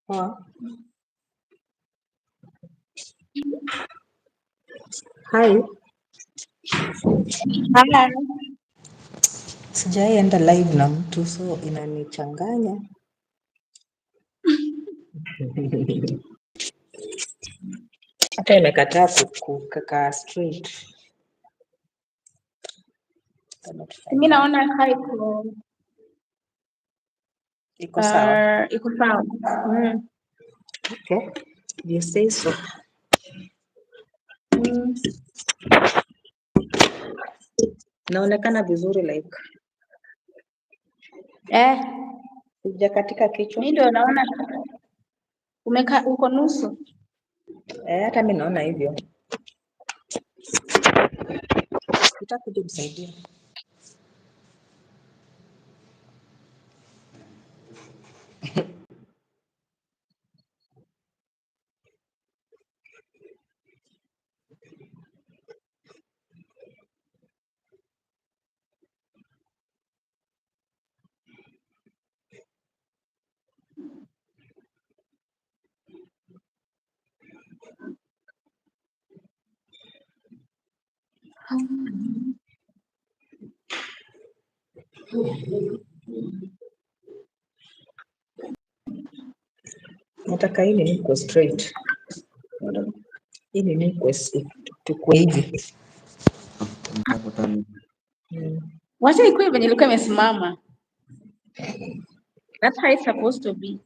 Poa. Hi. Haya, Sijaienda live na mtu so inanichanganya. Hata imekataa kukaa straight. mimi naona haiko Iko sawa. iko sawa. Okay. You say so. Naonekana vizuri like. Hujakatika kichwa. Mimi ndio naona uko nusu. Hata mimi naona hivyo. Utakuja kusaidia. Nataka hili niko straight. Hili niko tukue hivi. Wacha ikuwe venye ilikuwa imesimama. That's how it's supposed to be.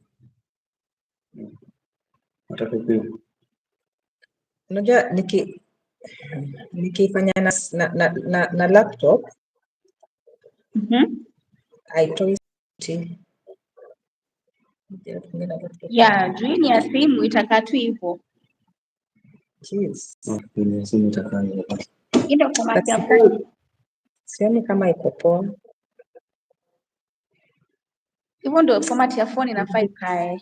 Unajua nikifanya na laptop haitoi sauti. Yeah, juu ni ya simu itakaa tu hivyo. Jeez. Ndio format ya phone. Sioni kama iko poa. Hivyo ndio format ya phone inafaa ikae.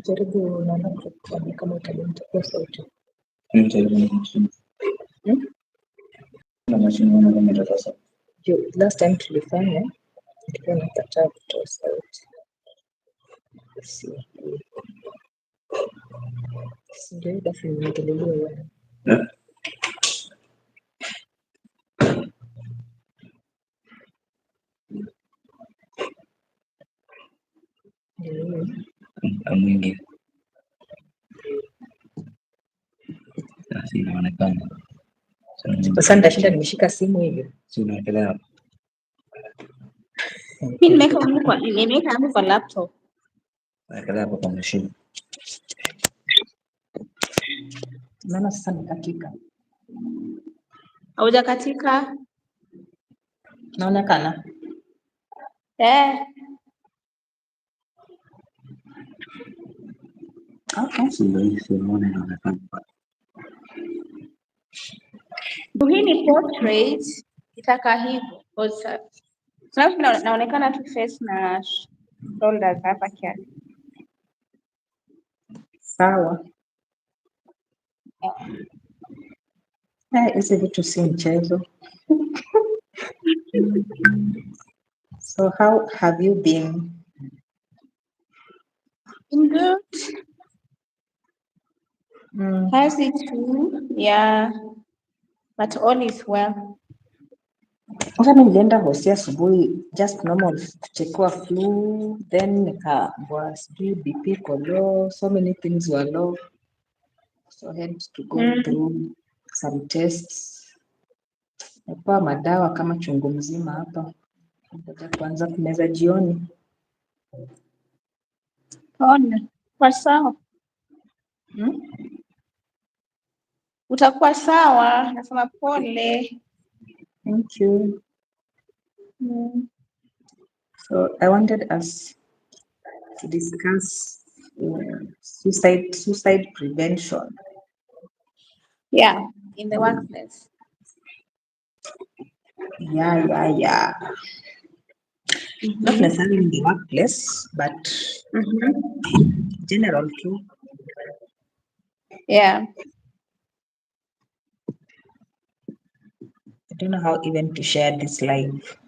Jaribu na laptop kama itakuwa sauti. Last time tulifanya ilikuwa inakataa kutoa sauti. Sijui basi nimetelelewa. Mwingi. Sasa inaonekana. Sasa nitashinda nimeshika simu hivyo. Si unaendelea hapo. Mimi nimeweka hapo kwa laptop. Naendelea hapo kwa mashine. Naona sasa nikatika. Haujakatika? Naonekana. Okay. Sio muone inaonekana. Hii ni portrait itakaa hivyo. Sasa naonekana tu face na shoulders hapa kiasi. Sawa. Hizi vitu si mchezo. So how have you been? In good. How's it too? Yeah. But all is well. Sasa nilienda hosi asubuhi just normal kuchekua flu, then nikaambiwa sijui BP iko low, so many things were low. So I had to go through some tests. Napewa madawa kama chungu mzima hapa. Ngoja kuanza kumeza jioni. Pole. Kwa sawa. Utakuwa sawa, nasema pole. Thank you. So I wanted us to discuss suicide prevention. Yeah, in the workplace. Yeah. Not necessarily in the workplace, but general too. Yeah. I don't know how even to share this live.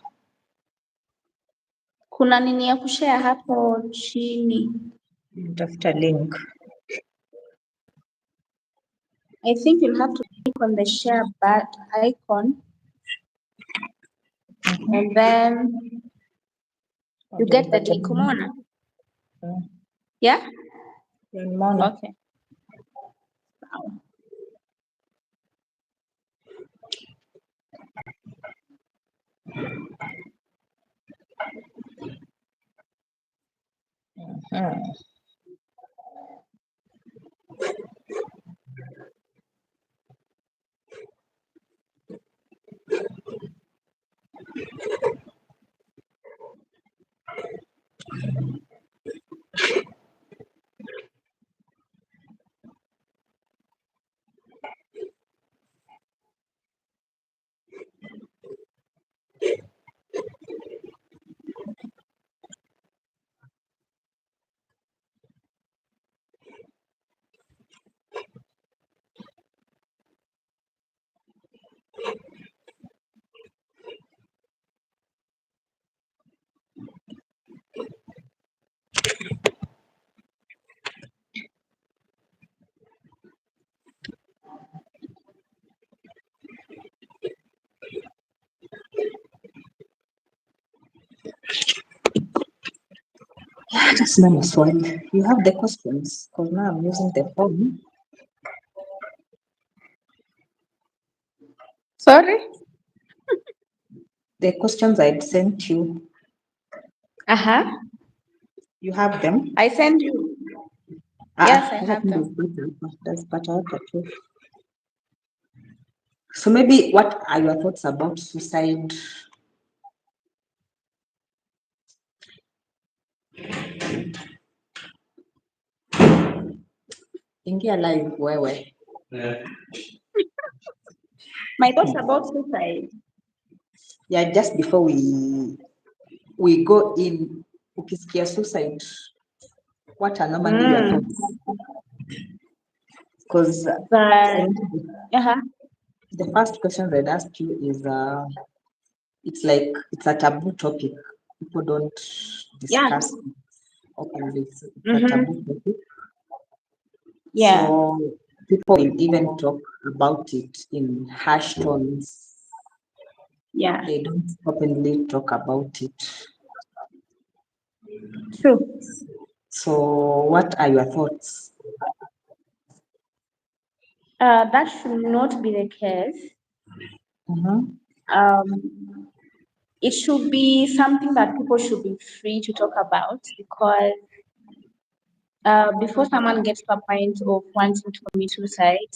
Kuna nini ya kushare hapo chini? Tafuta link. I think you'll have to click on the share icon and then you get the link. Umeona? Yeah? Nimeona. Okay. Sawa. Hata sina maswali. You have the questions because now I'm using the phone. Sorry? The questions I'd sent you, Uh-huh. you have them? I send you. Yes, I Sasa have them. tutazipata hapa tu. So maybe what are your thoughts about suicide? Ingia live wewe. My thoughts about suicide. Yeah, just before we go in, ukisikia suicide, what are normally your thoughts? Because Uh-huh. the first question I'd ask you is it's like it's a taboo topic. People don't Yeah. discuss it openly. It's a Mm-hmm. taboo topic. Yeah. So people will even talk about it in harsh tones. Yeah. They don't openly talk about it. True. So what are your thoughts? That should not be the case. It should be something that people should be free to talk about because before someone gets to a point of wanting to commit suicide,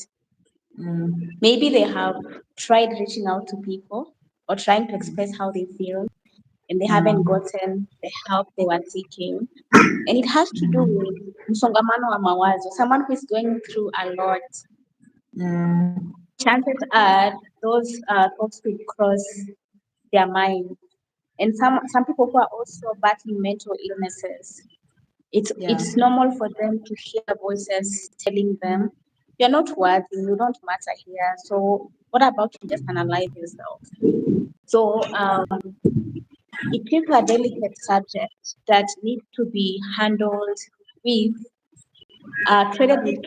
maybe they have tried reaching out to people or trying to express how they feel and they haven't gotten the help they were seeking. And it has to do with msongamano wa mawazo, someone who is going through a lot. Chances are those thoughts will cross their mind. And some people who are also battling mental illnesses, it's normal for them to hear voices telling them, "You're not worthy, you don't matter here. So what about you just analyze yourself?" So it is a delicate subject that needs to be handled with treated with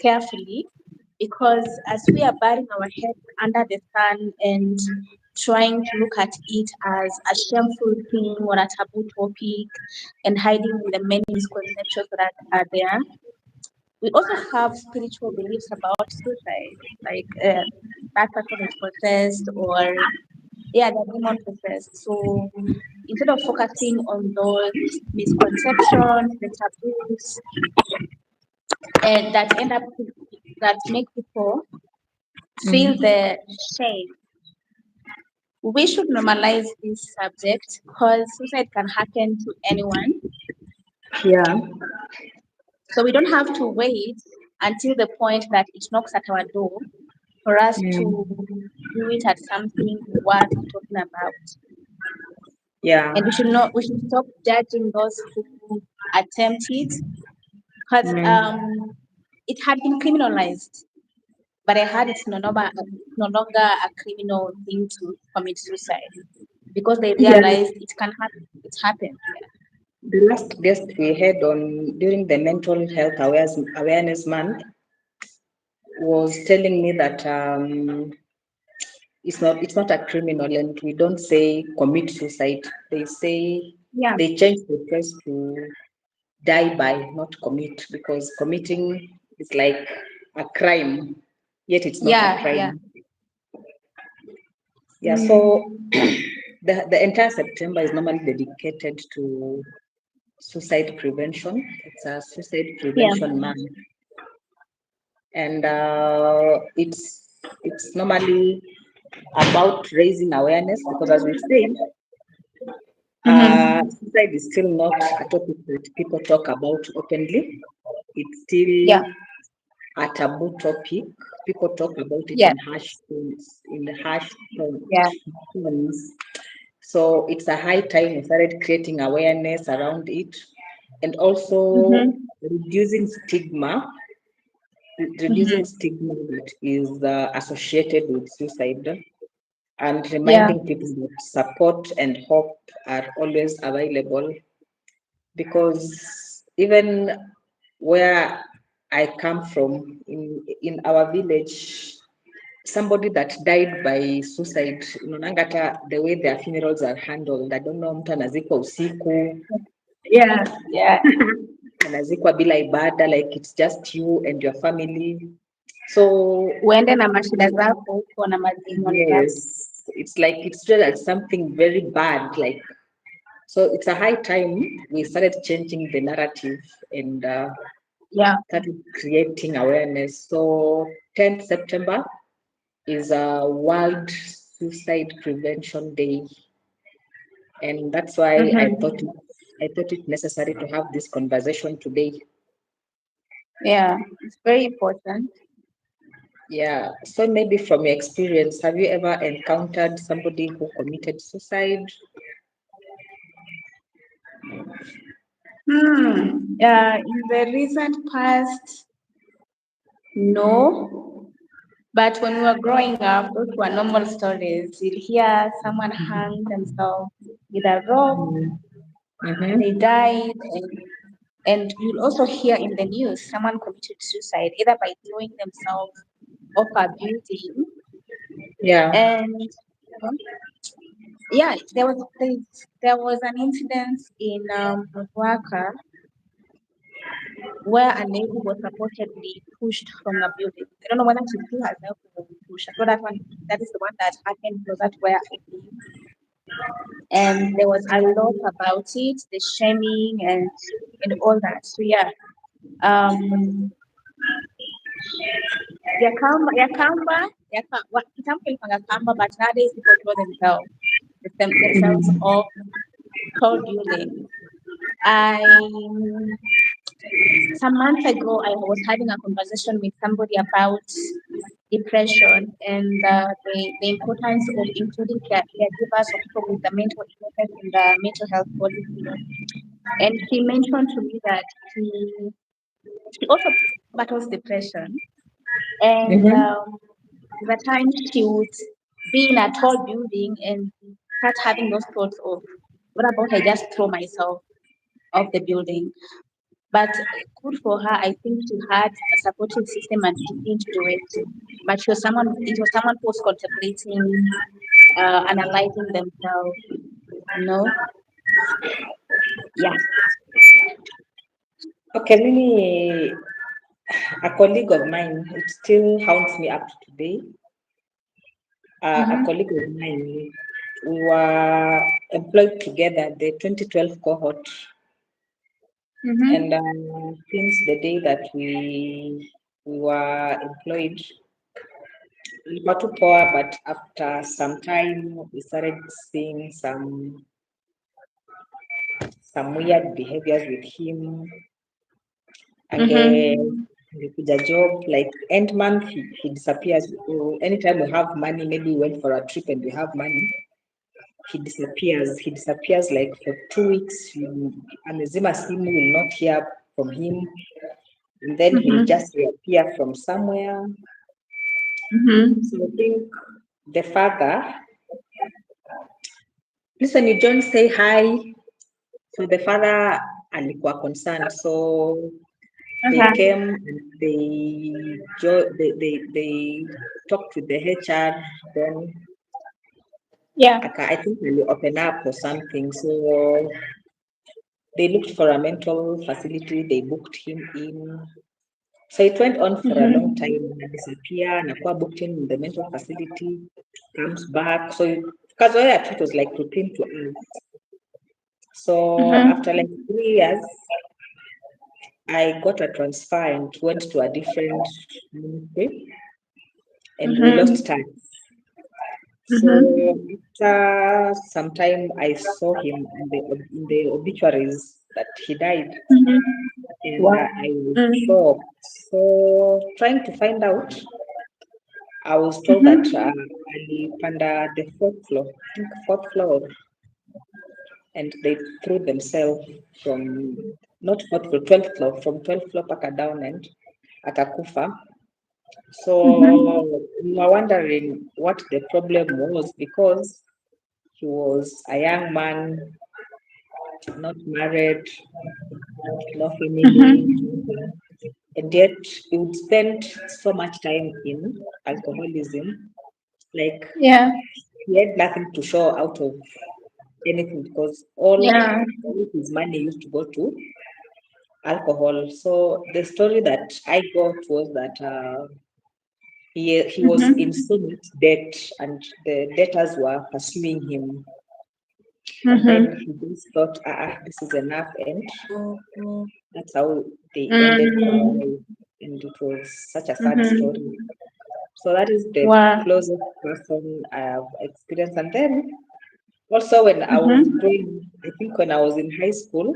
carefully, because as we are burying our heads under the sun and trying to look at it as a shameful thing or a taboo topic and hiding in the many misconceptions that are there, we also have spiritual beliefs about suicide, like that person is possessed or yeah, they're demon possessed. So instead of focusing on those misconceptions, the taboos, and that end up that make people feel the shame. We should normalize this subject because suicide can happen to anyone. Yeah. So we don't have to wait until the point that it knocks at our door for us to do it as something worth talking about. Yeah. And we should stop judging those who attempt it because it had been criminalized. But I heard it's no longer a criminal thing to commit suicide. because they Yeah. realized it can happen. It happens. Yeah. The last guest we had on during the mental health awareness month was telling me that it's not a criminal, and we don't say commit suicide. They say Yeah. they change the phrase to die by, not commit, because committing is like a crime, yet it's not a Yeah. Yeah. crime. Yeah, so Mm. the entire September is normally dedicated to suicide prevention. It's a suicide Yeah. prevention month, and it's normally about raising awareness because, as we said, Mm-hmm. suicide is still not a topic that people talk about openly. It's Yeah. still a taboo topic. People talk about it Yeah. in harsh tones, in the harsh Yeah. tones. So it's a high time we started creating awareness around it, and also Mm-hmm. reducing Mm-hmm. stigma that is associated with suicide, and Yeah. reminding people that support and hope are always available, because even where I come from, in our village, somebody that died by suicide, unaonanga hata the way their funerals are handled. I don't know, mtu anazikwa usiku, Yeah. Yeah. anazikwa bila ibada, like it's just you and your family. So Uende na mashida zako huko na madimoni zako. yes, it's like it's just like something very bad, like, so it's a high time we started changing the narrative and Yeah. started creating awareness. So 10th September is a World Suicide Prevention Day, and that's why Mm-hmm. I thought it necessary to have this conversation today. Yeah. It's very important. Yeah. So maybe from your experience, have you ever encountered somebody who committed suicide? In the recent past, no. But when we were growing up, those were normal stories. You'll hear someone hang themselves with a rope, Mm-hmm. they died, and you'll also hear in the news someone committed suicide either by throwing themselves off a building. Yeah. And um, yeah, there was an incident in Waka where a lady was supposedly pushed from a building. I don't know whether she threw herself or was pushed. I thought that is the one that happened closer to where I live. And there was a lot about it, the shaming and all that. So yeah, um, kitambo ilikuwanga kamba, but nowadays people throw themselves off tall buildings. I Some months ago, I was having a conversation with somebody about depression and the importance of including caregivers or people with the mental illnesses in the mental health policy. And he mentioned to me that she also battles depression. And Mm-hmm. the time she would be in a tall building and start having those thoughts of, what about I just throw myself off the building? But good for her. I think she had a supportive system and she didn't do it. But it was someone who was contemplating, analyzing themselves, you know? Yeah. Okay, really, a colleague of mine, it still haunts me up to today. A Mm-hmm. colleague of mine, we were employed together, the 2012 cohort, and Mm-hmm. since the day that we were employed, we got too poor, but after some time, we started seeing some weird behaviors with him. Mm-hmm. Angekuja job, like end month, he disappears. Anytime we have money, maybe we went for a trip and we have money, he disappears. He disappears like for 2 weeks. Amezima simu, will not hear from him. And then he'll Mm-hmm. just reappear from somewhere. Mm-hmm. So I think the father listen, you don't say hi. So the father alikuwa concerned. So they came and they talked with the HR. Then I think they open up or something. So they looked for a mental facility. They booked him in. So it went on for a long time. Disappear, Nakua booked in the mental facility, comes back. So because it was like routine to us. So after like 3 years, I got a transfer and went to a different ministry, and we lost touch. So after some time, I saw him in the obituaries that he died, and I was shocked. So trying to find out, I was told that alipanda the fourth floor, I think fourth floor, and they threw themselves from not fourth floor, 12th floor, from 12th floor paka down and akakufa. So we were wondering what the problem was, because he was a young man, not married, no family, and yet he would spend so much time in alcoholism. Like he had nothing to show out of anything, because all his money used to go to alcohol. So the story that I got was that he was in so much debt, and the debtors were pursuing him. And then he just thought, this is enough, and that's how they ended their life. And it was such a sad story. So that is the closest person I have experienced. And then also when I was growing, I think when I was in high school,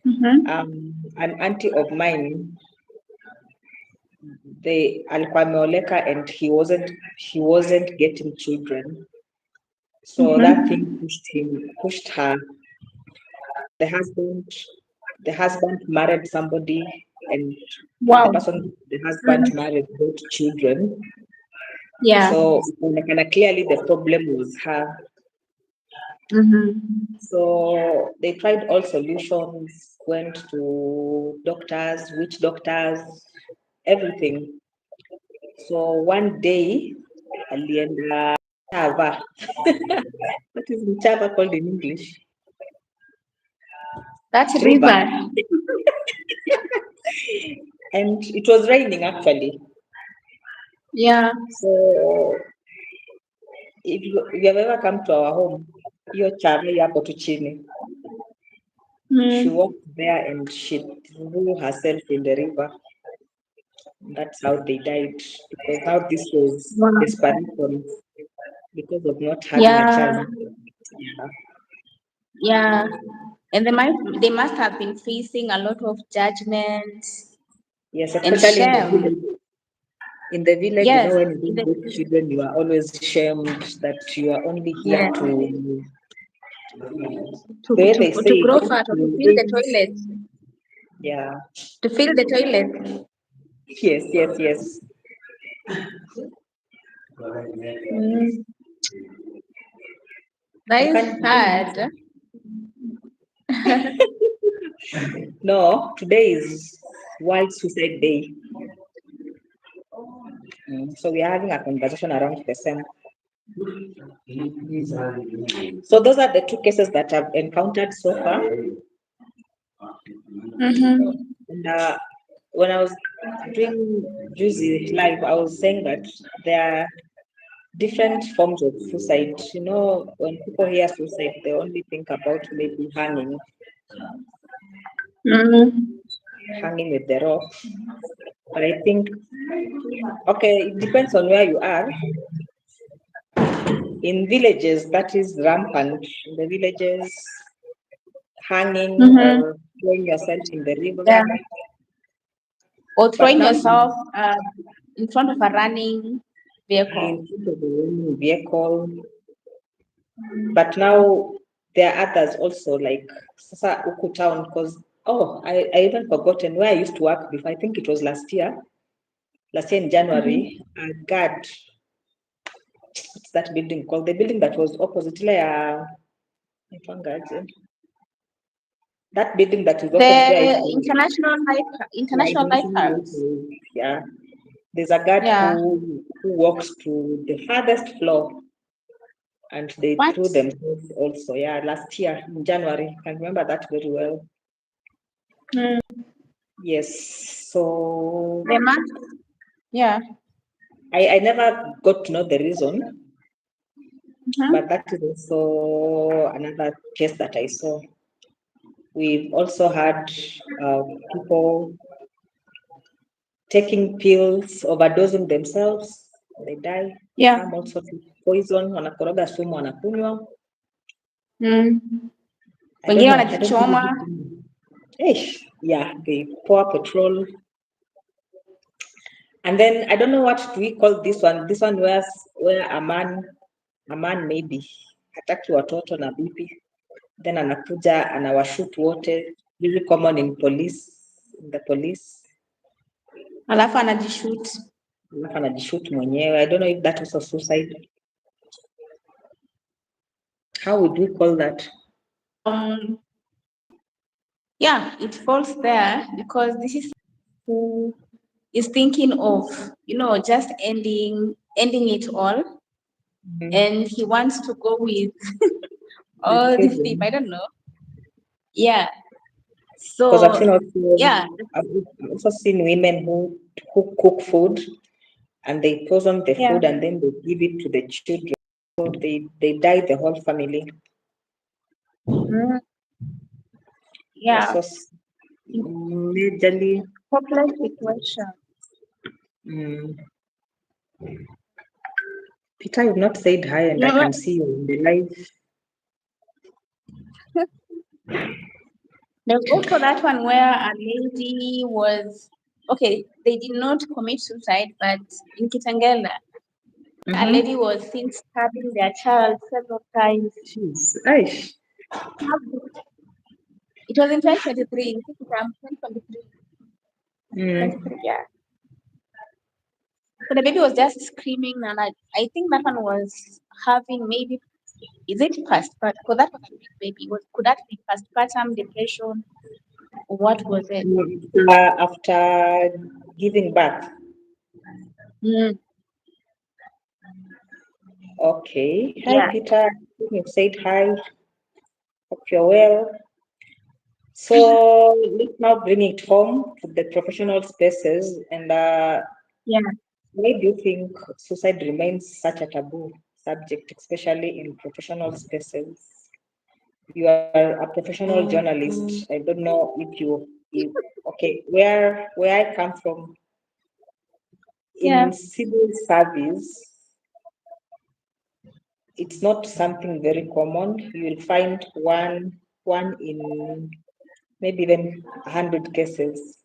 an auntie of mine, alikuwa ameoleka, and he wasn't getting children. So that thing pushed her. The husband married somebody, and the husband married both children. So clearly the problem was her. So they tried all solutions, went to doctors, witch doctors, everything. So one day, alienda Chava. What is Chava called in English? That's river. And it was raining actually. Yeah. So if you have ever come to our home, hiyo Chava yako tu chini. She walked there and she threw herself in the river. That's how they died, because now this was desperation because of not having a child. Yeah. And they must have been facing a lot of judgment. Yes, especially in the village, yes, when you don't get children, you are always shamed that you are only here to grow fat or to fill the toilet. Yeah. To fill the toilet. Yes. That is hard. No, today is World Suicide Day. So we are having a conversation around the same. So those are the two cases that I've encountered so far. And when I was doing Juicy Live, I was saying that there are different forms of suicide. When people hear suicide, they only think about maybe hanging with the rope. But I think, it depends on where you are. In villages, that is rampant. In the villages, hanging or throwing yourself in the river. Yeah. Or throwing yourself in front of a running vehicle. In front of a running vehicle. But now there are others also, like Sasa Uku Town, because I even forgotten where I used to work before. I think it was last year in January. A guard, that building called? The building that was opposite ile that building that is opposite where I used The to work. Yeah, International international Lighthouse. library. Yeah. There's a guard Yeah. who walks to the farthest floor and they What? threw themselves also. Yeah, last year in January. I can remember that very well. Hmm. Yes. So The mask. Yeah. I never got to know the reason, Mhm. but that is also another case that I saw. We've also had people taking pills, overdosing themselves, they die. Yeah. Some also take poison, wanakoroga sumu wanakunywa. Mm. I don't Wengine know. I don't wanajichoma. really. Yeah, they pour petrol. And then I don't know what do we call this one. This one where a man maybe hataki watoto na bibi, then anakuja anawashoot wote. Very common in the police. Alafu anajishoot. Alafu anajishoot mwenyewe. I don't know if that was a suicide. How would we call that? Yeah, it falls there because this is who is thinking of, just ending it all, and he wants to go with all this thing. I don't know. Yeah. Because I've seen So also, yeah, I've also seen women who cook food and they poison the yeah. food and then they give it to the children. So they die the whole family. Mm, yeah. Also majorly. Hopeless situation. Peter, you've not said hi and I Yeah. can see you in the live. There's also that one where a lady was okay. They did not commit suicide, but in Kitangela, a lady was seen stabbing their child several times. Jeez. Aish. It was in 2023. I think it's 2023. 23, yeah. So the baby was just screaming, and I think that one was having maybe, is it postpartum? Because that was a big baby. Could that be postpartum depression? Or what was it? After giving birth. Mm, Okay. Hi, yeah. Peter. You've said hi. Hope you're well. So let's now bring it home to the professional spaces. And Yeah. why do you think suicide remains such a taboo subject, especially in professional spaces? You are a professional journalist. I don't know if okay, where I come from Yeah. in civil service, it's not something very common. You will find one in maybe even 100 cases.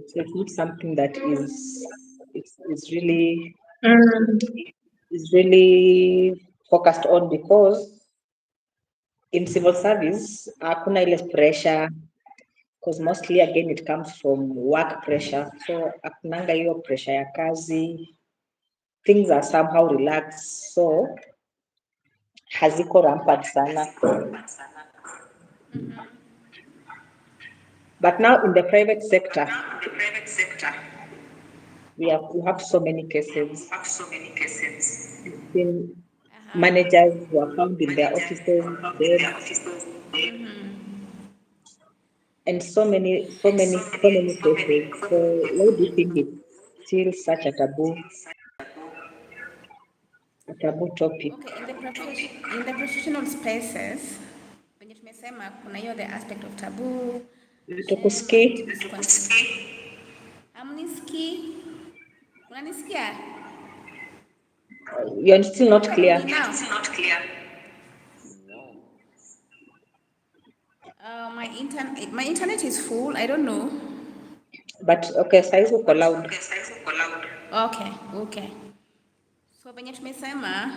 So it's not something that is really Mm, focused on because in civil service hakuna ile pressure because mostly again it comes from work pressure, so hakunanga hiyo pressure ya kazi, things are somehow relaxed, so haziko rampant sana. But now in the private sector we have so many cases. Been managers who are found in their offices dead, and so many cases. So why do you think it's still such a taboo topic? okay, in the professional spaces, wenye tumesema kuna hiyo the aspect of taboo, shame Tukuski? and misconception. Amniski? Unanisikia? You're still not Can you clear. hear me now? My internet is full. I don't know. But okay, saizi uko loud. Okay. So venye tumesema,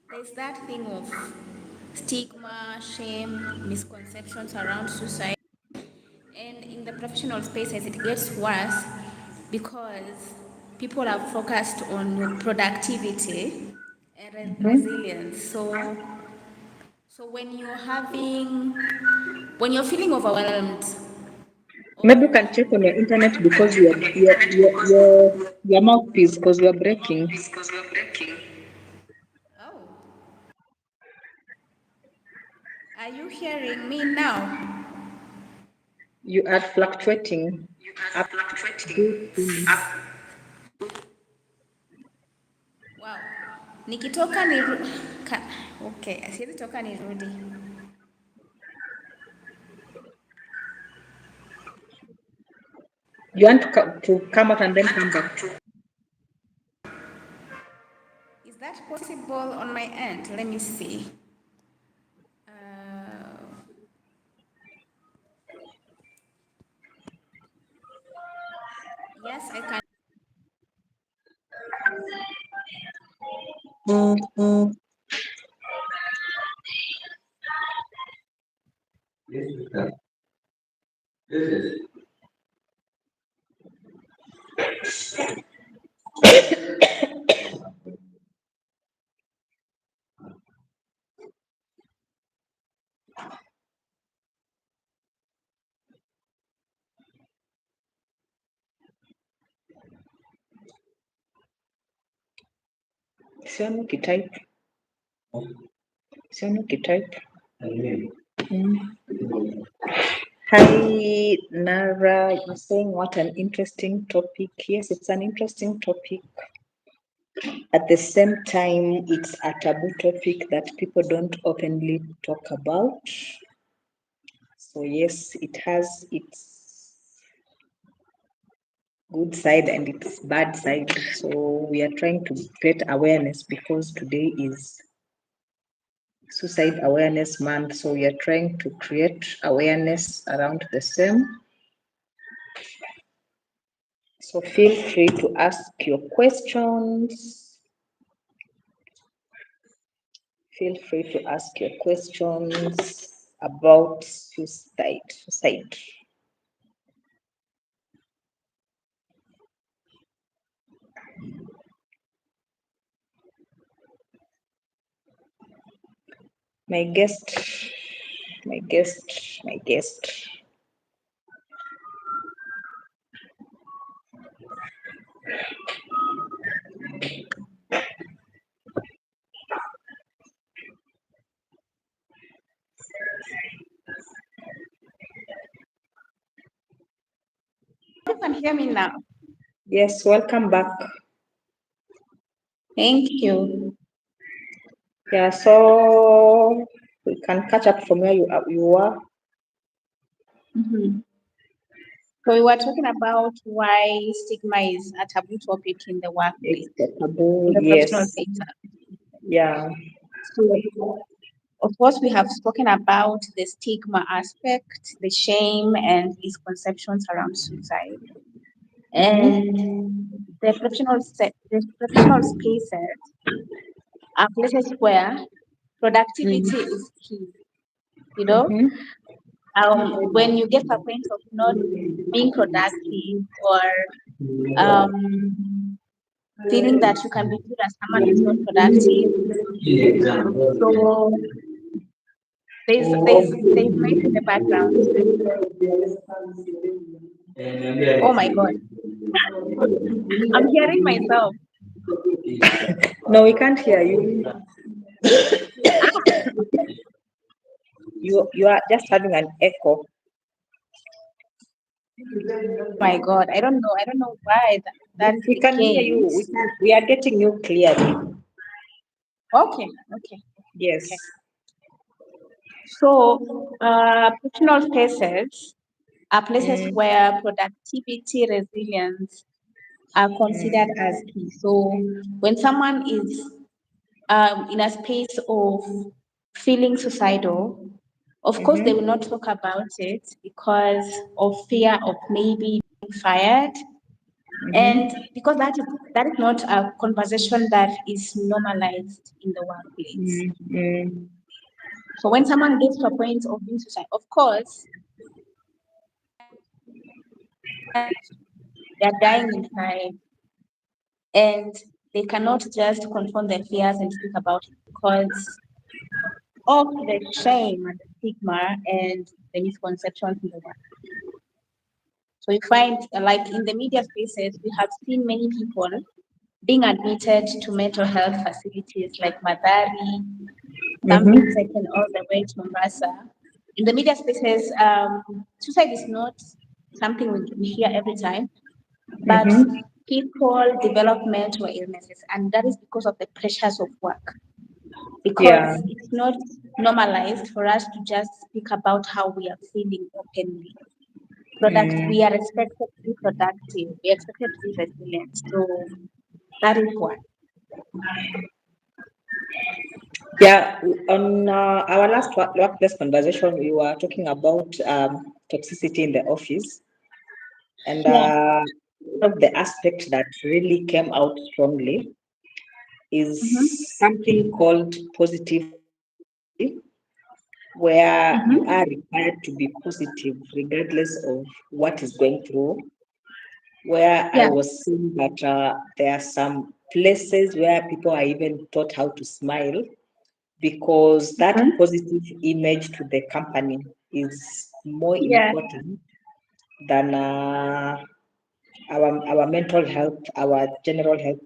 there's that thing of stigma, shame, misconceptions around suicide. And in the professional spaces, it gets worse because people are focused on productivity and resilience. So when you're feeling overwhelmed, Maybe you can check on your internet because your mouthpiece because you are breaking. oh, are you hearing me now? You are fluctuating up. Wow. Nikitoka okay, siwezi toka nirudi. You want to come out and then come back. Is that possible on my end? Let me see. Yes, I can. Sioni ukitype. Sioni ukitype. Hi, Nara. You're saying what an interesting topic. Yes, it's an interesting topic. At the same time, it's a taboo topic that people don't openly talk about. So yes, it has its good side and its bad side. So we are trying to create awareness because today is Suicide Awareness Month. So we are trying to create awareness around the same. So feel free to ask your questions. Feel free to ask your questions about suicide. My guest. You can hear me now. Yes, welcome back. Thank you. Yeah, so we can catch up from where you were. So we were talking about why stigma is a taboo topic in the workplace, It's a taboo, in the professional yes. sector. Yeah. So of course, we have spoken about the stigma aspect, the shame and misconceptions around suicide. And the professional spaces are places where productivity is key. You know, when you get to a point of not being productive or um, feeling that you can be viewed as someone who's not productive, so there's noise in the background. Oh my god, I'm hearing myself. No, we can't hear you. You are just having an echo. My god, I don't know why that's We the can hear you. case. We are getting you clearly. Okay. Yes. So, professional spaces are places where productivity, resilience are considered as key. So, when someone is in a space of feeling suicidal, of course, they will not talk about it because of fear of maybe being fired. And because that is not a conversation that is normalized in the workplace. So when someone gets to a point of being suicide, of course, they're dying inside. and they cannot just confront their fears and speak about it because of the shame and the stigma and the misconceptions in the world. So you find, like in the media spaces, we have seen many people being admitted to mental health facilities like Madari, some being Mm-hmm. taken all the way to Mombasa. In the media spaces, suicide is not something we hear every time, but Mm-hmm. people develop mental illnesses, and that is because of the pressures of work. Yeah. Because it's not normalized for us to just speak about how we are feeling openly. We Mm. are expected to be productive. We are expected to be resilient. So that is why. Yeah, on our last workplace conversation, we were talking about toxicity in the office, and Yeah. one of the aspects that really came out strongly Mm-hmm. is something called positive toxicity, where you Mm-hmm. are required to be positive regardless of what is going through. Where I Yeah. was seeing that there are some places where people are even taught how to smile because that Mm-hmm. positive image to the company is more Yeah. important than our mental health, our general health.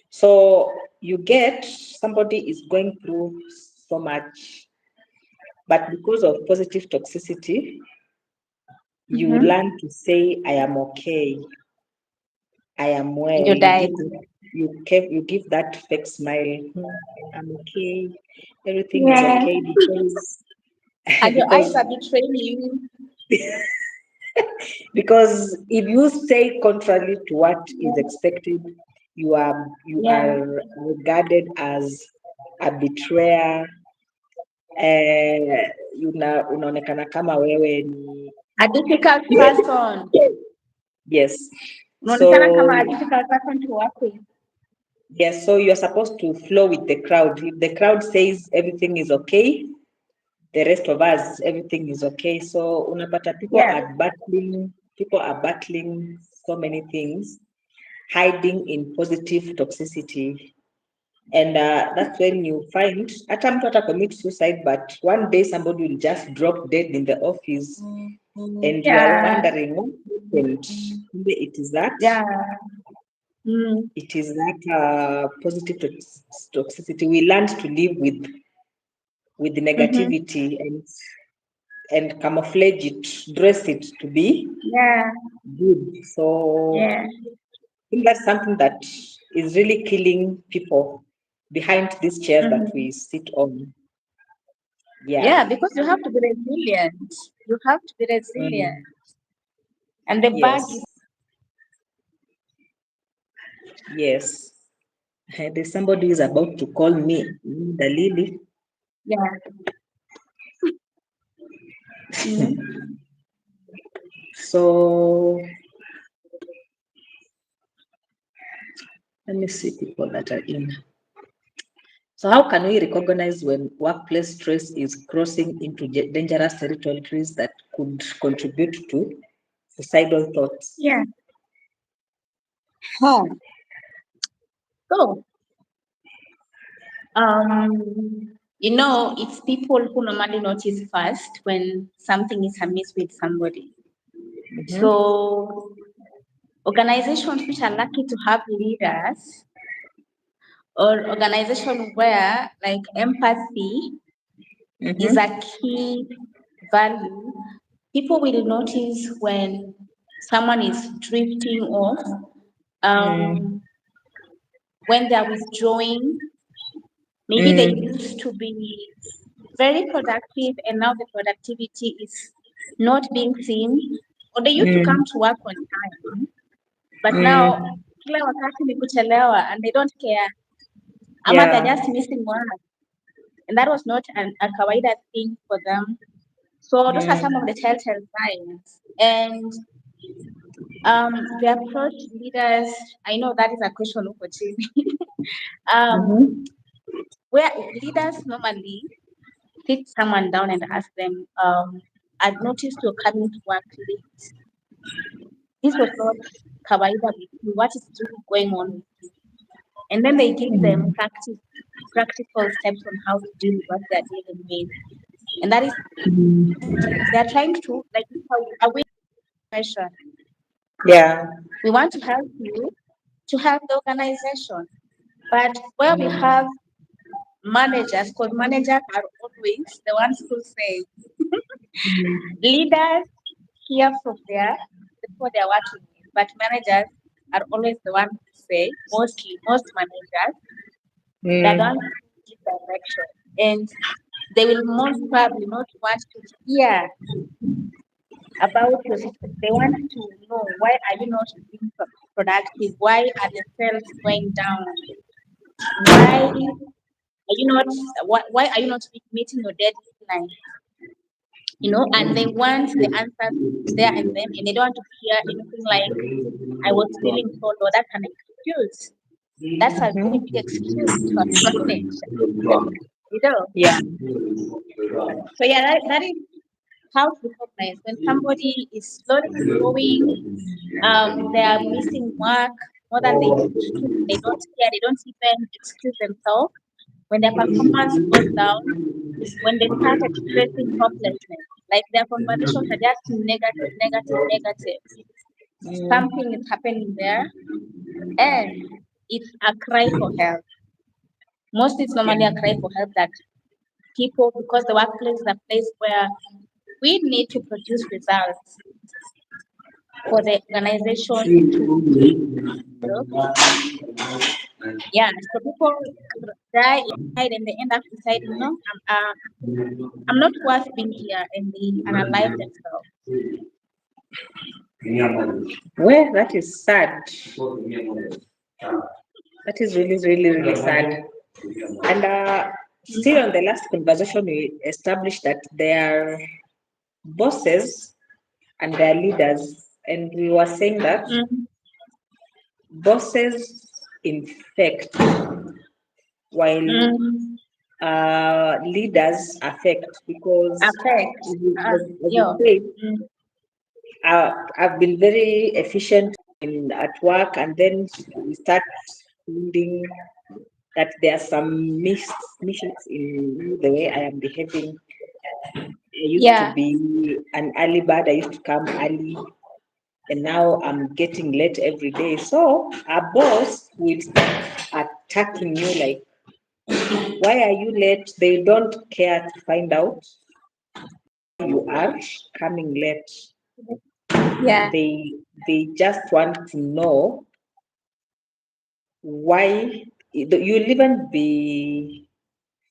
So you get somebody is going through so much, but because of positive toxicity, you Mm-hmm. learn to say, "I am okay, I am well." You died. You give that fake smile. I'm okay. Everything is Yeah. okay because And your eyes because are betraying you. because if you say contrary to what is expected, you are Yeah. regarded as a betrayer. Unaonekana kama wewe ni A difficult person. yes. Unaonekana kama So a difficult person to work with. yes, so you're supposed to flow with the crowd. If the crowd says everything is okay, the rest of us everything is okay. So unapata Yeah. people are battling so many things, hiding in positive toxicity. And that's when you find hata mtu hata commit suicide, but one day somebody will just drop dead in the office and you are Yeah. wondering what happened. Maybe Yeah. Mm. it is that positive toxicity. We learned to live with the Mm-hmm. negativity and camouflage it, dress it to be Yeah. good. So Yeah. I think that's something that is really killing people behind these chairs that Mm-hmm. we sit on. Yeah, Yeah. because you have to be resilient. You have to be resilient. Mm, And the bag yes. is, Yes. There's somebody who is about to call me, Dalili. yeah. Mm-hmm. So let me see people that are in. So how can we recognize when workplace stress is crossing into dangerous territories that could contribute to suicidal thoughts? Yeah. Huh. So, it's people who normally notice first when something is amiss with somebody. Mm-hmm. So, organizations which are lucky to have leaders or organization where like empathy is a Mm-hmm. key value, people will notice when someone is drifting off, Mm, um, when they're withdrawing. Maybe they mm, used to be very productive and now the productivity is not being seen, or they used to come mm, to work on time, but now mm. kila wakati ni kuchelewa and they don't care, ama they're Yeah. just missing work, and that was not a kawaida thing for them. So those are some of Mm, the telltale signs. And the approach leaders, I know that is a question for um, mm-hmm. where leaders normally sit someone down and ask them, I've noticed you're coming to work late. This was not kawaida with you? What is really going on with you? And then they give them practical steps on how to deal with what they're dealing with. And that is they're trying to like away question. Yeah. We want to help you to help the organization. But where we have managers, because managers are always the ones who say leaders hear from there before they're working with, but managers are always the ones who say, most managers, they're the Mm. ones who give direction. And they will most probably not want to hear about your situation. They want to know why are you not being productive? Why are the sales going down? Why are you not why are you not meeting your deadline? And they want the answers there and then, and they don't want to hear anything like I was feeling so low. That's an excuse. That's a very big excuse to acknowledge. you know. Yeah. So yeah, that is how to recognize when somebody is slowly growing. They are missing work more than they used to. They don't care. They don't even excuse themselves. When their performance goes down, when they start expressing hopelessness, like their conversations are just negative, negative, negative. Something is happening there, and it's a cry for help. Mostly, it's normally a cry for help that people, because the workplace is a place where we need to produce results for the organization to, you know, yeah. So people die inside and they end up deciding, no, I'm not worth being here, and they analyze themselves. Well, that is sad. That is really, really, really sad. And still on the last conversation, we established that there are bosses and their leaders. And we were saying that Mm, bosses infect while mm, leaders affect because, affect. as you Yeah. said, Mm, I've been very efficient at work, and then we start finding that there are some missions in the way I am behaving. I used to yeah. be an early bird. I used to come early, and now I'm getting late every day. So our boss will start attacking you like, why are you late? They don't care to find out you are coming late. Yeah. They just want to know why you'll even be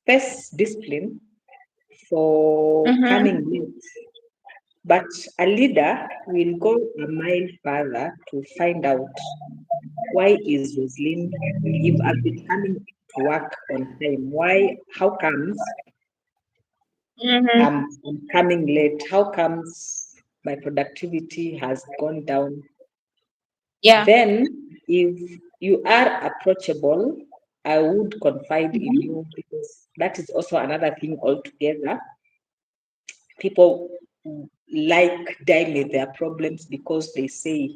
face discipline for Mm-hmm. coming late. But a leader will go a mile further to find out why is Roslyn, if I've been coming to work on time, how comes Mm-hmm. I'm coming late? How comes my productivity has gone down? Yeah. Then, if you are approachable, I would confide in Mm-hmm. you because that is also another thing altogether. People like dying with their problems because they say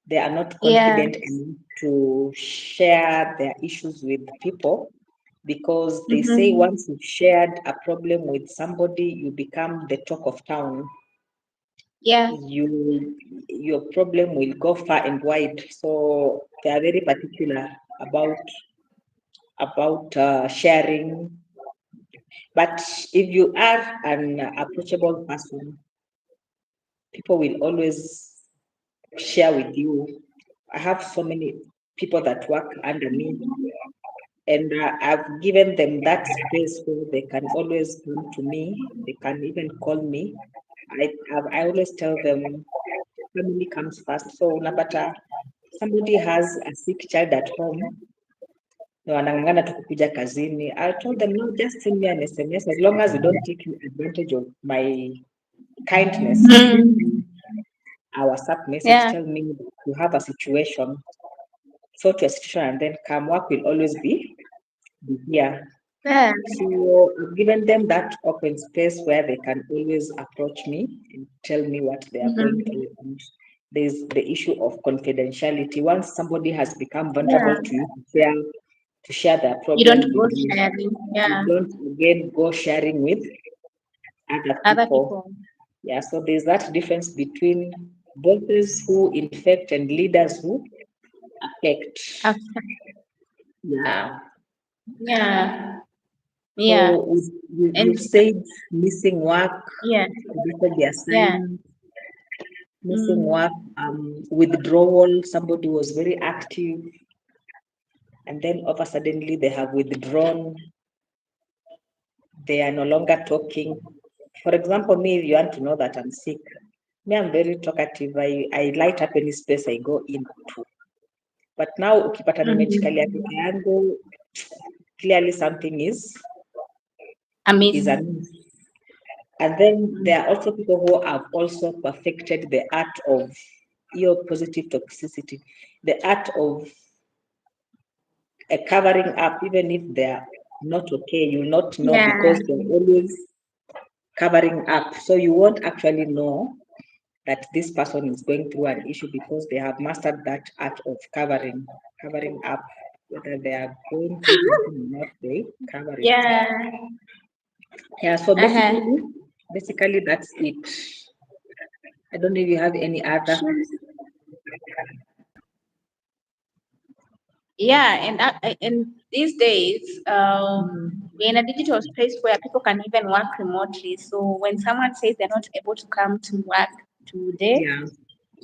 they are not Yeah. confident enough to share their issues with people because they say Mm-hmm. once you've shared a problem with somebody, you become the talk of town. Yeah. Your problem will go far and wide. So they are very particular about sharing. But if you are an approachable person, people will always share with you. I have so many people that work under me, and I've given them that space where they can always come to me. They can even call me. I always tell them family comes first. So unapata somebody has a sick child at home na wanang'ang'ana tu kukuja kazini. I told them, no, just send me an SMS as long as you don't take advantage of my kindness. Mm. Our WhatsApp message, Yeah. tell me you have a situation, sort your situation, and then come. Work will always be here. Yeah. So I've given them that open space where they can always approach me and tell me what they are going Mm-hmm. through. And there's the issue of confidentiality. Once somebody has become Yeah. vulnerable to you to share their You don't problems go with you, sharing. you Yeah. don't again go sharing with other Other people. people. Yeah, so there's that difference between bosses who infect and leaders who affect. Okay. Yeah. Yeah. Yeah. So you've And said missing work, yeah. deleted their Yeah. sign, missing Mm. work, withdrawal. Somebody was very active, and then all of a suddenly they have withdrawn. They are no longer talking. For example, me, if you want to know that I'm sick, me, I'm very talkative. I light up any space I go into. But now ukipata nimejikalia peke Mm. yangu, clearly something is Amazing. amiss. And then there are also people who have also perfected the art of your positive toxicity, the art of covering up, even if they're not okay, you'll not know Yeah. because they're always covering up. So you won't actually know that this person is going through an issue because they have mastered that art of covering up, whether they are going through something or not, they cover it. Yeah. Yeah, so Uh-huh. basically that's it. I don't know if you have any other. Sure. Yeah, and these days, Mm, we're in a digital space where people can even work remotely. So when someone says they're not able to come to work today, yeah.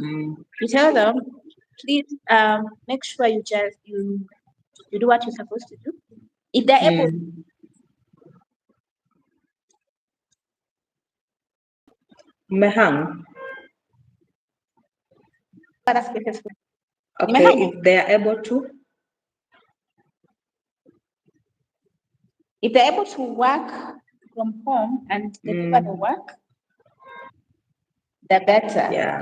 Mm, you tell them, please make sure you do what you're supposed to do. If they're able, mm. Mehang. other spaces. Okay, Nimehangu. if they are able to. If they're able to work from home and deliver the Mm, work, the better, yeah.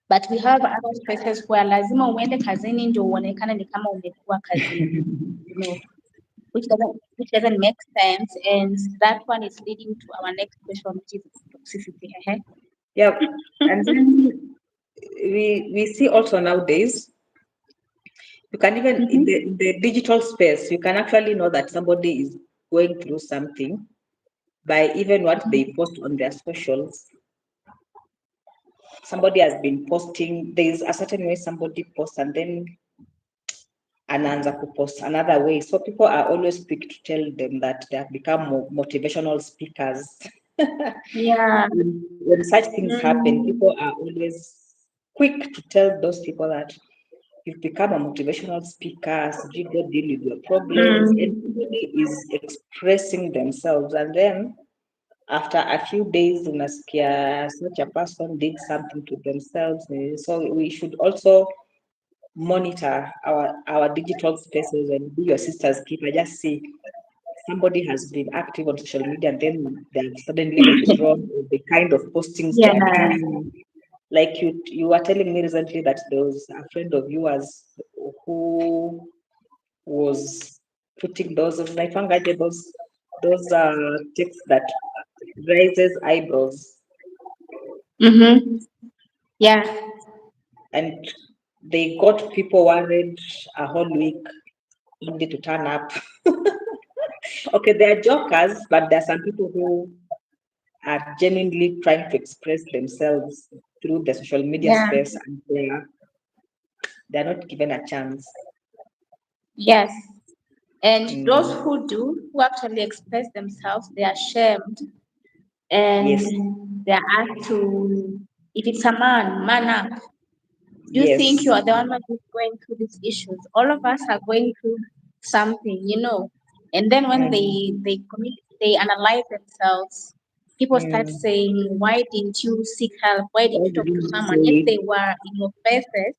But we have other spaces where lazima uende kazini ndio uonekane ni kama umekuwa kazini, which doesn't make sense, and that one is leading to our next question, which is toxicity. Yeah. And then we see also nowadays, you can even Mm-hmm. in the digital space, you can actually know that somebody is going through something by even what they post on their socials. Somebody has been posting, there's a certain way somebody posts and then anaanza kupost another way. So people are always quick to tell them that they have become motivational speakers. Yeah. When such things happen, Mm. people are always quick to tell those people that you've become a motivational speaker, so you go deal with your problems, and Mm. everybody is expressing themselves. And then after a few days, unasikia such a person did something to themselves. So we should also monitor our digital spaces and be your sister's keeper. Just see somebody has been active on social media and then they've suddenly withdrawn the kind of postings they Yeah. are doing. Like you were telling me recently that there was a friend of yours who was putting those texts that raises eyebrows, Mm-hmm. Yeah. and they got people worried a whole week only to turn up. Okay, they are jokers, but there are some people who are genuinely trying to express themselves through the social media Yeah. space, and they're not given a chance. Yes. And those Mm, who actually express themselves, they are shamed and yes, they are asked to, if it's a man up. You think you yes. are the one who's going through these issues. All of us are going through something. And then when Mm, they analyze themselves, people start mm. saying, "Why didn't you seek help? Why didn't Why you talk to didn't you someone?" Yet say? they were in your faces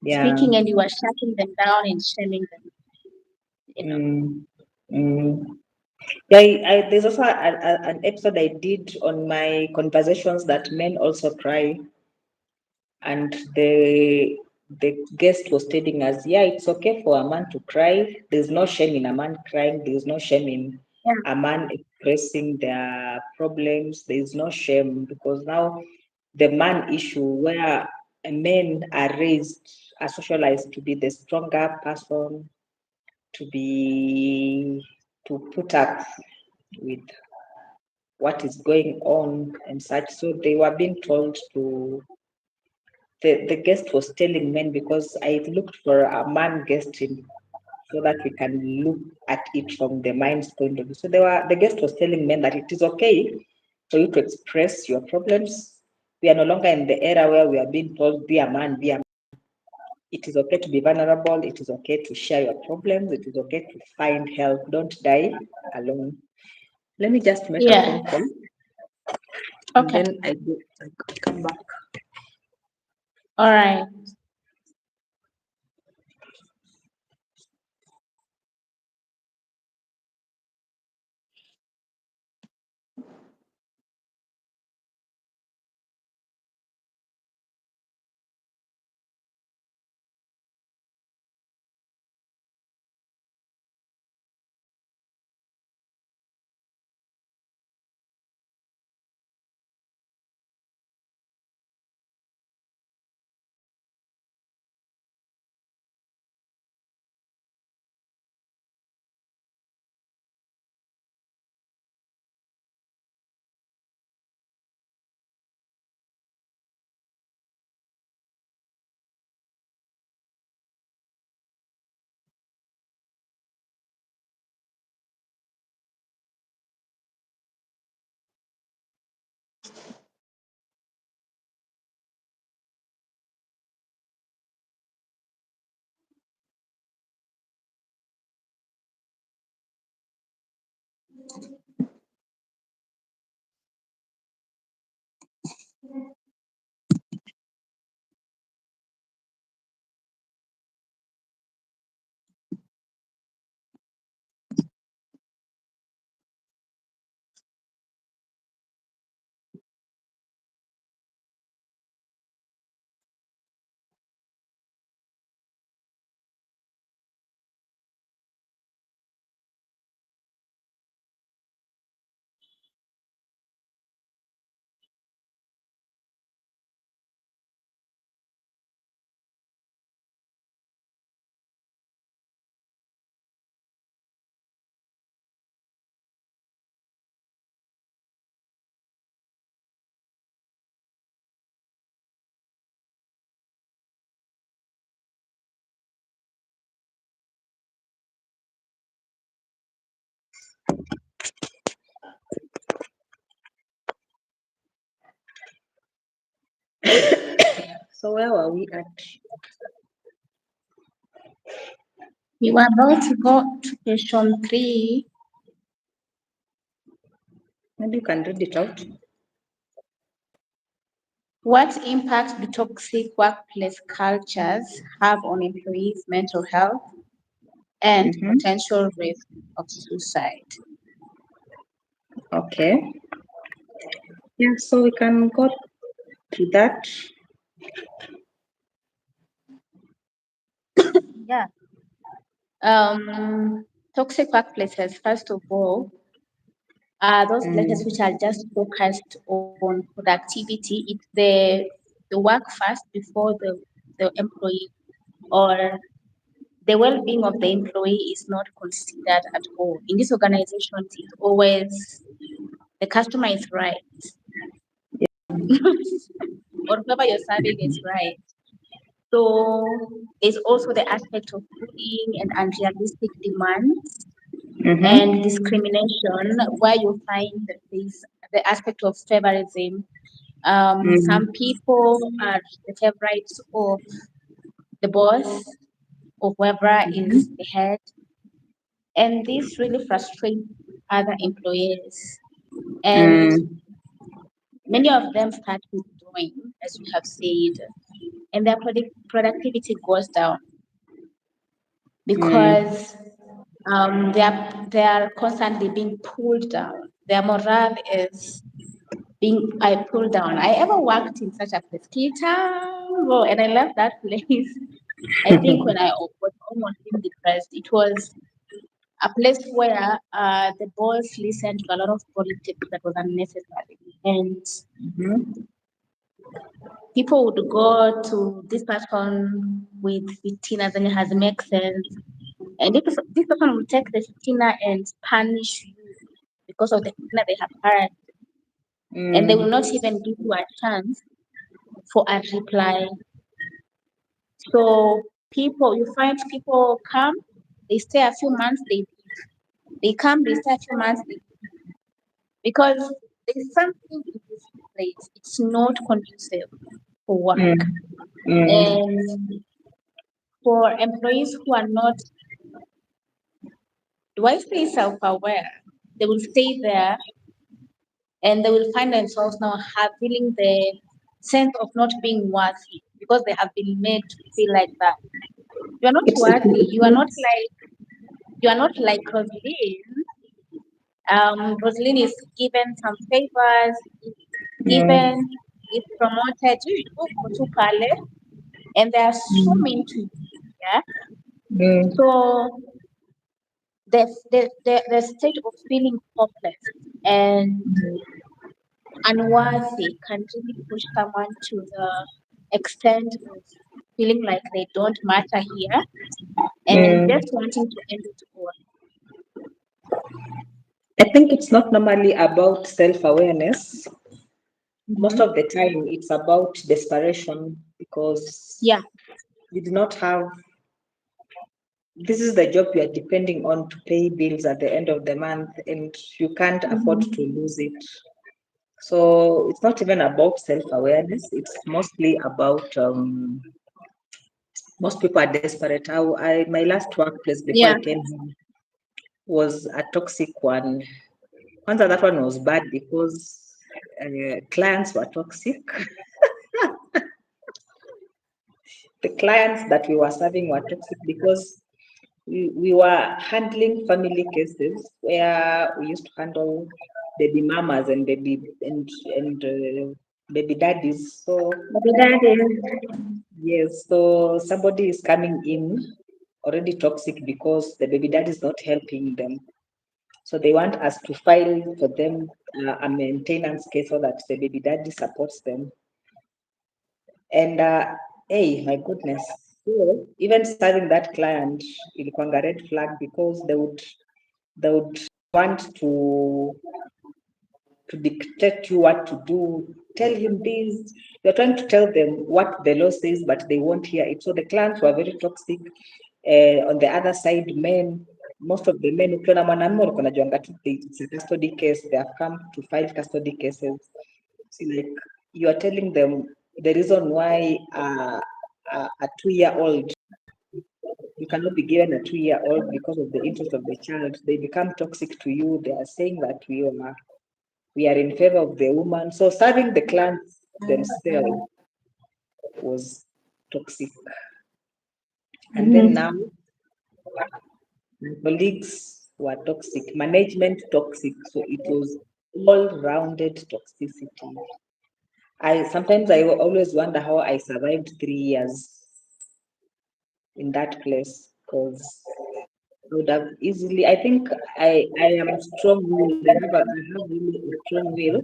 Yeah. speaking, and you were shutting them down and shaming them. You know. Mm, mm. Yeah, there's also an episode I did on my conversations that men also cry, and the guest was telling us, yeah, it's okay for a man to cry. There's no shame in a man crying. There's no shame in Yeah. a man expressing their problems. There's no shame because now the man issue where men are raised, are socialized to be the stronger person, to put up with what is going on and such. So they were being told to, the guest was telling men, because I looked for a man guesting so that we can look at it from the mind's point of view. So the guest was telling men that it is okay for you to express your problems. We are no longer in the era where we are being told, be a man, be a man. It is okay to be vulnerable. It is okay to share your problems. It is okay to find help. Don't die alone. Let me just make a Yeah. phone call and Okay. then I come back. All right. So where were we at? We were about to go to question 3. Maybe you can read it out. What impact do toxic workplace cultures have on employees' mental health and potential risk of suicide? Okay. Yeah, so we can go to that. Yeah. Toxic workplaces, first of all, are those places which are just focused on productivity. It's the work first before the employee, or the well-being of the employee is not considered at all. In these organizations, it's always the customer is right, or whoever you're serving is right. So there's also the aspect of bullying and unrealistic demands and discrimination, where you find that there's the aspect of favorism. Some people are the favorites of the boss or whoever is the head, and this really frustrates other employees. And many of them start withdrawing, as we have said, and their productivity goes down because they are constantly being pulled down. Their morale is being pulled down. I ever worked in such a place, Kitambo, and I left that place. I think when I was almost being depressed, it was a place where the boss listened to a lot of politics that was unnecessary, and people would go to this person with fitina, then it has make sense. And this person will take the fitina and punish you because of the fitina they have had. And they will not even give you a chance for a reply. So you find people come, they stay a few months, they leave. They come, they stay a few months, they leave. Because there's something in this place. It's not conducive for work. And for employees who are not, do I say self-aware? They will stay there and they will find themselves now feeling the sense of not being worthy because they have been made to feel like that. You are not worthy. You are not like Rosaline. Rosaline is given some favors, is given, is promoted. You go to Pale, and they are so mean to you. Yeah. So the state of feeling hopeless and unworthy can really push someone to the extent of feeling like they don't matter here and just wanting to end it all. I think it's not normally about self-awareness. Most of the time, it's about desperation because Yeah. you do not have. This is the job you are depending on to pay bills at the end of the month, and you can't afford to lose it. So it's not even about self-awareness. It's mostly about most people are desperate. My last workplace before I Yeah. came here was a toxic one. Kwanza, that one was bad because clients were toxic. The clients that we were serving were toxic because we were handling family cases where we used to handle baby mamas and baby daddies. So yes, so somebody is coming in already toxic because the baby daddy is not helping them. So they want us to file for them a maintenance case so that the baby daddy supports them. And hey, my goodness. So even serving that client, ilikuwanga red flag because they would want to dictate you what to do. Tell him this. You're trying to tell them what the law says, but they won't hear it. So the clients were very toxic. On the other side, most of the men, ukiona mwanamume walikuwa wanajuanga tu it's a custody case. They have come to file custody cases. So like you are telling them the reason why a 2-year-old, you cannot be given a 2-year-old because of the interest of the child. They become toxic to you. They are saying that we are in favor of the woman. So serving the clients themselves was toxic. And then now my colleagues were toxic, management toxic. So it was all-rounded toxicity. Sometimes I always wonder how I survived 3 years in that place because I would have easily. I think I am strong-willed. I have really a strong will.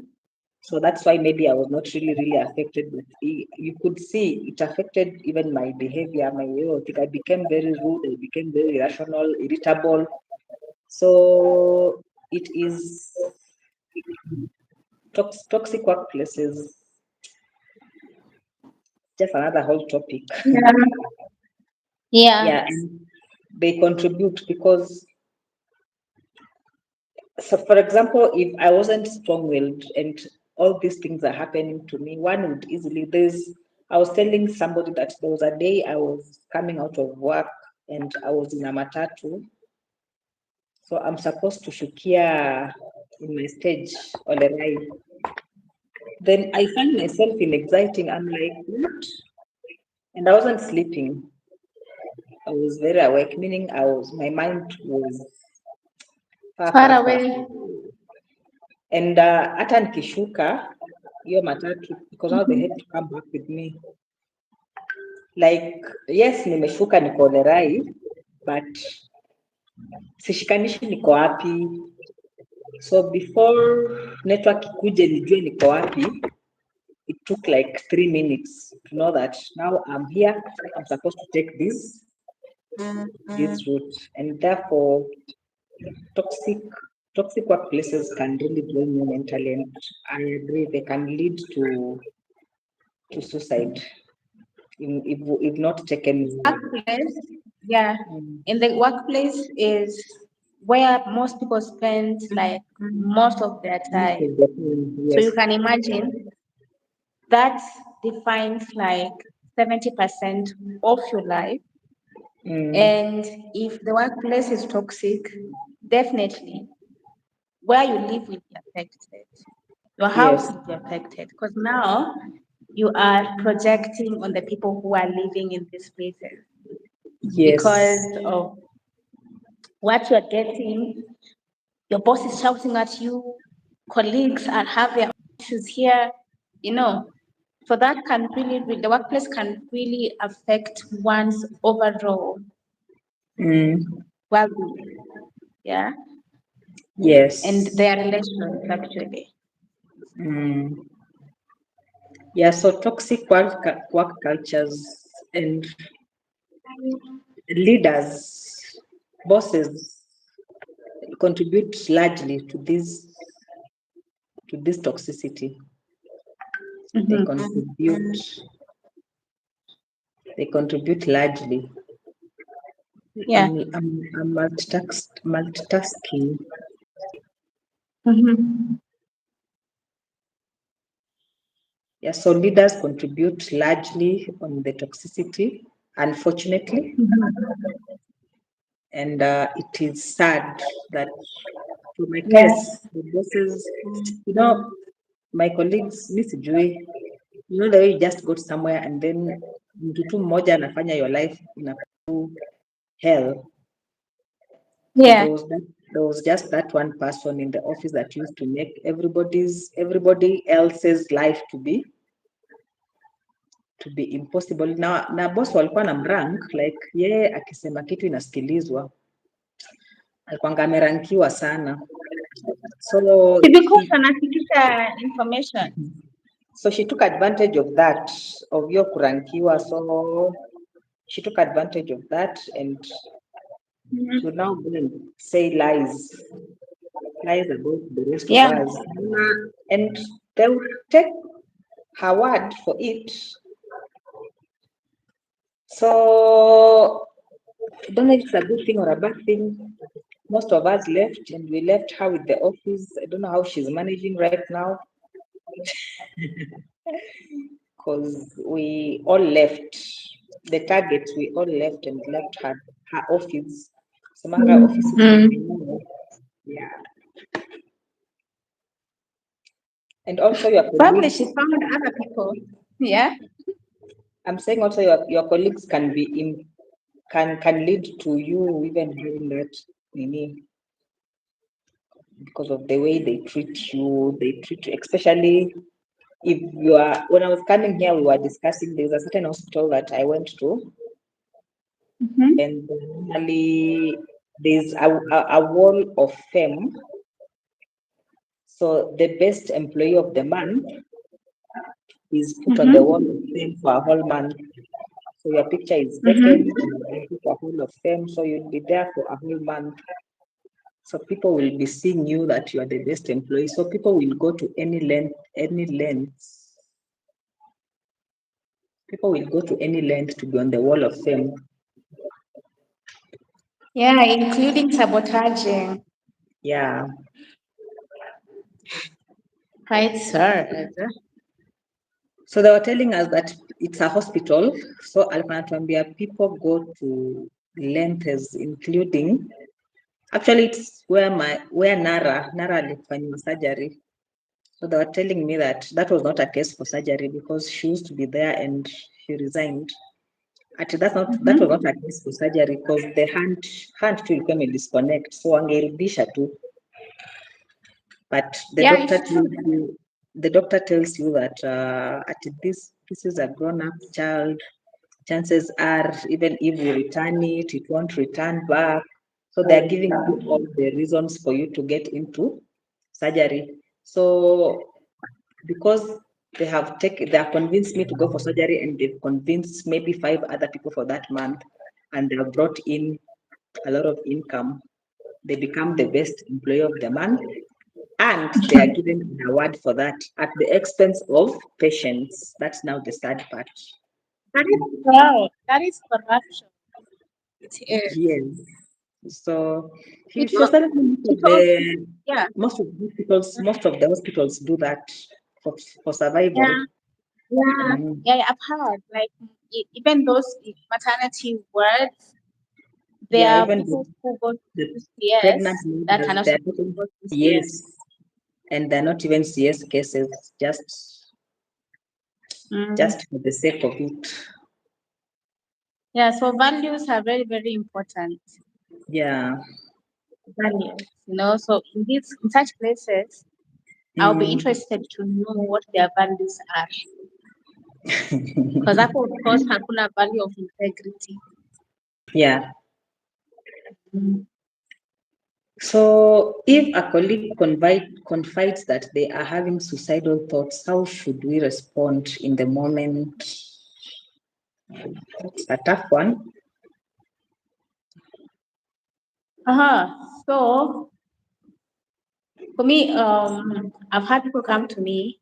So that's why maybe I was not really affected. But you could see it affected even my behavior, my way of thinking. I became very rude. I became very irrational, irritable. So it is toxic workplaces. Just another whole topic. Yeah. And they contribute because. So, for example, if I wasn't strong-willed and all these things are happening to me, one would easily. I was telling somebody that there was a day I was coming out of work and I was in a matatu. So I'm supposed to shukia in my stage on the ride. Then I find myself in exciting. I'm like, what? And I wasn't sleeping. I was very awake, meaning my mind was Far away. and hata nikishuka hiyo matatu because now they had to come back with me. Like yes, nimeshuka niko Lerai, but sishikanishi niko wapi. So before network ikuje nijue niko wapi, it took like 3 minutes to know that now I'm here, I'm supposed to take this route. And therefore toxic toxic workplaces can really drain you mentally, and I agree they can lead to suicide if not taken well. Workplace, yeah, Mm. in the workplace is where most people spend like most of their Most time. of the time, So yes. you can imagine that defines like 70% of your life. Mm. And if the workplace is toxic, definitely where you live will be affected. Your house Yes. will be affected because now you are projecting on the people who are living in these places because Yes. of what you're getting. Your boss is shouting at you, colleagues are have their issues here, you know. So that can the workplace can really affect one's overall Mm. well-being, yeah, and Yes. their relations actually. Mm. Yeah, so toxic work cultures and leaders, bosses contribute largely to this toxicity. They Mhm. contribute largely. Yeah. I'm multitasking. Mhm. Yeah, so leaders contribute largely on the toxicity, unfortunately, and it is sad that for my Yeah. case, the bosses, my colleagues, Miss Joy, the way you just go to somewhere and then mtu tu mmoja anafanya your life in hell. So Yeah. there was just that one person in the office that used to make everybody else's life to be impossible. Na boss walikuwa na mrank like yeye akisema kitu inasikilizwa, alikuwanga amerankiwa sana. So Because anafikisha information. she took advantage of that, of hiyo kurankiwa. So she took advantage of that, and she would now go and say lies about the rest of Yeah. us. And they would take her word for it. So I don't know if it's a good thing or a bad thing. Most of us left, and we left her with the office. I don't know how she's managing right now, because we all left. The targets, we all left and left her office. Samanga office. Yeah. And also your Probably colleagues. she found other people. Yeah. I'm saying also your colleagues can lead to you even doing that because of the way they treat you. They treat you, especially if you are. When I was coming here, we were discussing. There's a certain hospital that I went to, Mm-hmm. and normally there's a wall of fame. So the best employee of the month is put on the wall Mm-hmm. of fame for a whole month. So your picture is taken Mm-hmm. and put a whole of fame. So you'll be there for a whole month. So people will be seeing you that you are the best employee. So people will go to any length. People will go to any length to be on the wall of fame. Yeah, including sabotaging. Yeah. Right, sir. So they were telling us that it's a hospital. So Alpanatuambia people go to lengths, including actually it's where Nara alifanyiwa surgery. So they were telling me that was not a case for surgery because she used to be there and she resigned. Actually, that was not a case for surgery because the hand tu ilikuwa imedisconnect, so wangeirudisha tu. But Yeah, it's true. the doctor tells you that this is a grown-up child. Chances are, even if you return it won't return back. So they're giving you all the reasons for you to get into surgery. So because They have convinced me to go for surgery, and they've convinced maybe 5 other people for that month, and they have brought in a lot of income. They become the best employee of the month, and they are given an award for that at the expense of patients. That's now the sad part. That is fraud. That is corruption. It is. Yes. So she People, was telling me people, yeah, most of the hospitals do that for survival. yeah, yeah, Mm. yeah. I've heard like even those maternity wards, there Yeah, are even people who go the to pregnant CS that are mothers, not they're supposed to getting go to CS. yes, and they're not even CS cases, Mm. just for the sake of it. Yeah, so values are very, very important. Yeah. Values, so in such places, I'll be Mm. interested to know what their values are. Because hapo of course hakuna value of integrity. Yeah. Mm. So, if a colleague confides that they are having suicidal thoughts, how should we respond in the moment? It's a tough one. So for me, I've had people come to me,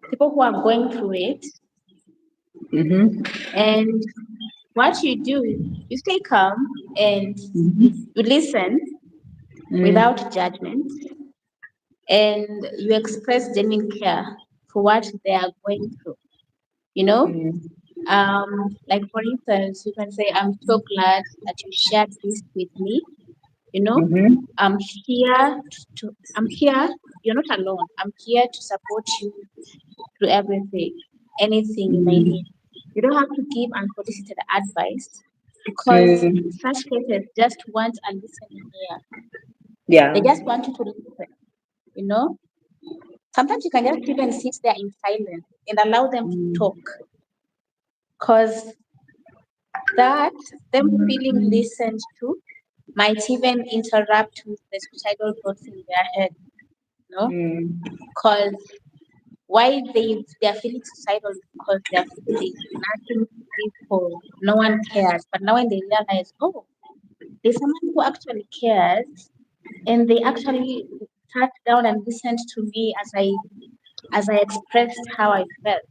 people who are going through it, Mm-hmm. and what you do, you stay calm and Mm-hmm. you listen Mm. without judgment, and you express genuine care for what they are going through. You know, Mm. like for instance, you can say, "I'm so glad that you shared this with me." You know, Mm-hmm. I'm here I'm here. You're not alone. I'm here to support you through everything, anything you may need. Mm. You don't have to give unsolicited advice because Mm. such cases just want a listening ear. They Yeah. just want you to listen. You know, sometimes you can just even sit there in silence and allow them to Mm. talk, because that them feeling listened to might even interrupt with the suicidal thoughts in their head. You know, Mm. because why they're feeling suicidal is because they're feeling there's nothing to live for, no one cares. But now when they realize, oh, there's someone who actually cares, and they actually sat down and listened to me as I expressed how I felt,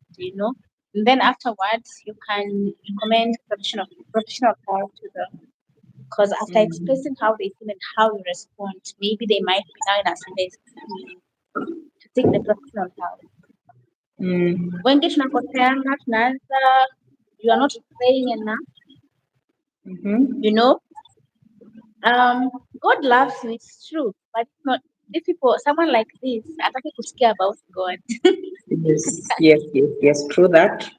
And then afterwards, you can recommend professional help to them. Because after Mm. expressing how they feel and how you respond, maybe they might be now in a space to take the professional help. Mm. Wengi tunapoteana tunaanza, you are not praying enough, you Mm-hmm. know. Um, God loves you, it's true, but it's not. These people, someone like this, ataki kusikia about God. Yes. Yes. Yes. Yes. True that.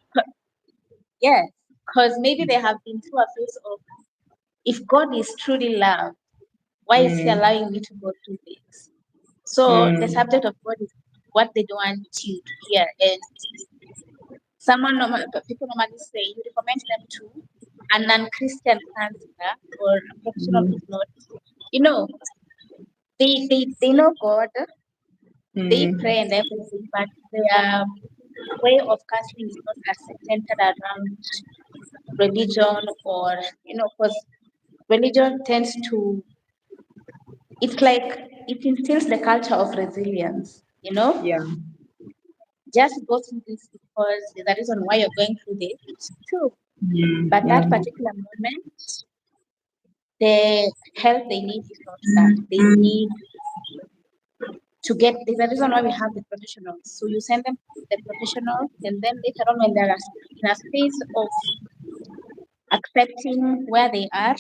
Yes, because maybe they have been through a phase of, if God is truly love, why is He Mm. allowing me to go through this? So the Mm. subject of God is what they don't want you to hear, and people normally say you recommend them to a non-Christian counselor or a professional Mm. who's not. You know, they know God, they Mm. pray and everything, but their way of counseling is not as centered around religion, or because religion tends to, it's like it instills the culture of resilience. Yeah. Just go through this because there's a reason why you're going through this. It's true. Mm. But that Mm. particular moment, the help they need is not that. They need to get, there's a reason why we have the professionals. So you send them to the professionals, and then later on, when they're in a space of accepting where they are,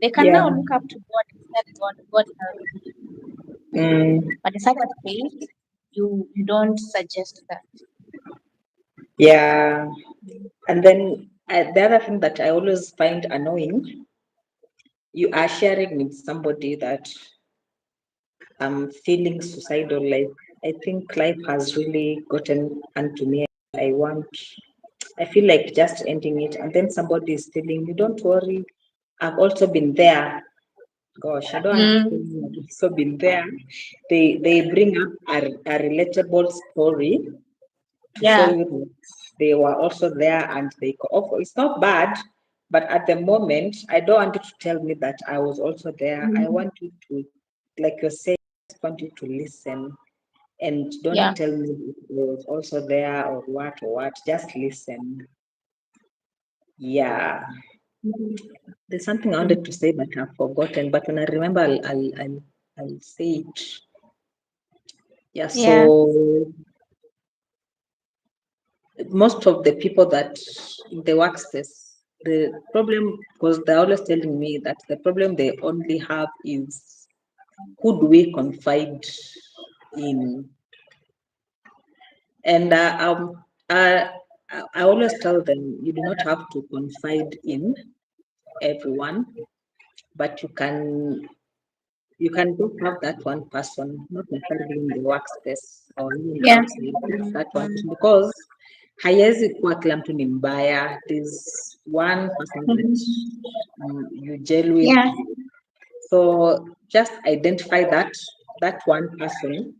they can Yeah. now look up to God and tell God, God help me. Mm. But in such a space, you don't suggest that. Yeah. And then the other thing that I always find annoying, you are sharing with somebody that I'm feeling suicidal. Like, I think life has really gotten onto me. I I feel like just ending it. And then somebody is telling me, don't worry, I've also been there. Gosh, I don't want to tell Mm, you I've also been there. They bring up a relatable story, to show Yeah. you that they were also there and they offer. It's not bad, but at the moment, I don't want you to tell me that I was also there. I Mhm. want you to, like you're saying, I just want you to listen and don't Yeah. tell me it was also there or what or what. Just listen. Yeah. Mhm. There's something I wanted to say, but I've forgotten. But when I remember, I'll say it. Yeah. Yeah. So most of the people that in the workspace, the problem, because they're always telling me that the problem they only have is who do we confide in? And I always tell them you do not have to confide in everyone, but you can just have that one person, not necessarily in the workspace or even Yeah. outside, just that one person, because haiwezi kuwa kila mtu ni mbaya. There's one person that Mhm. you gel with. Yeah. So just identify that one person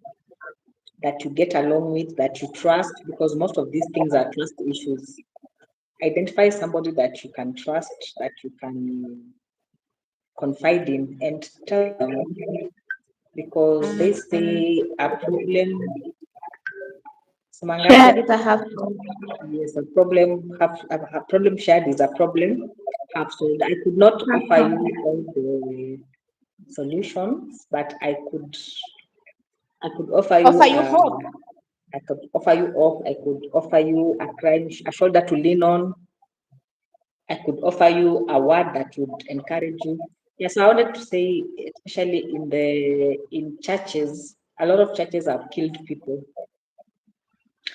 that you get along with, that you trust, because most of these things are trust issues. Identify somebody that you can trust, that you can confide in, and tell them, because they say a problem. Semangaje, Shared is a half. yes, a problem shared is a problem half solved. I could not offer you all the solutions, but I could offer you Offer you hope. I could offer you off. I could offer you a shoulder to lean on. I could offer you a word that would encourage you. Yes, I wanted to say, especially in churches, a lot of churches have killed people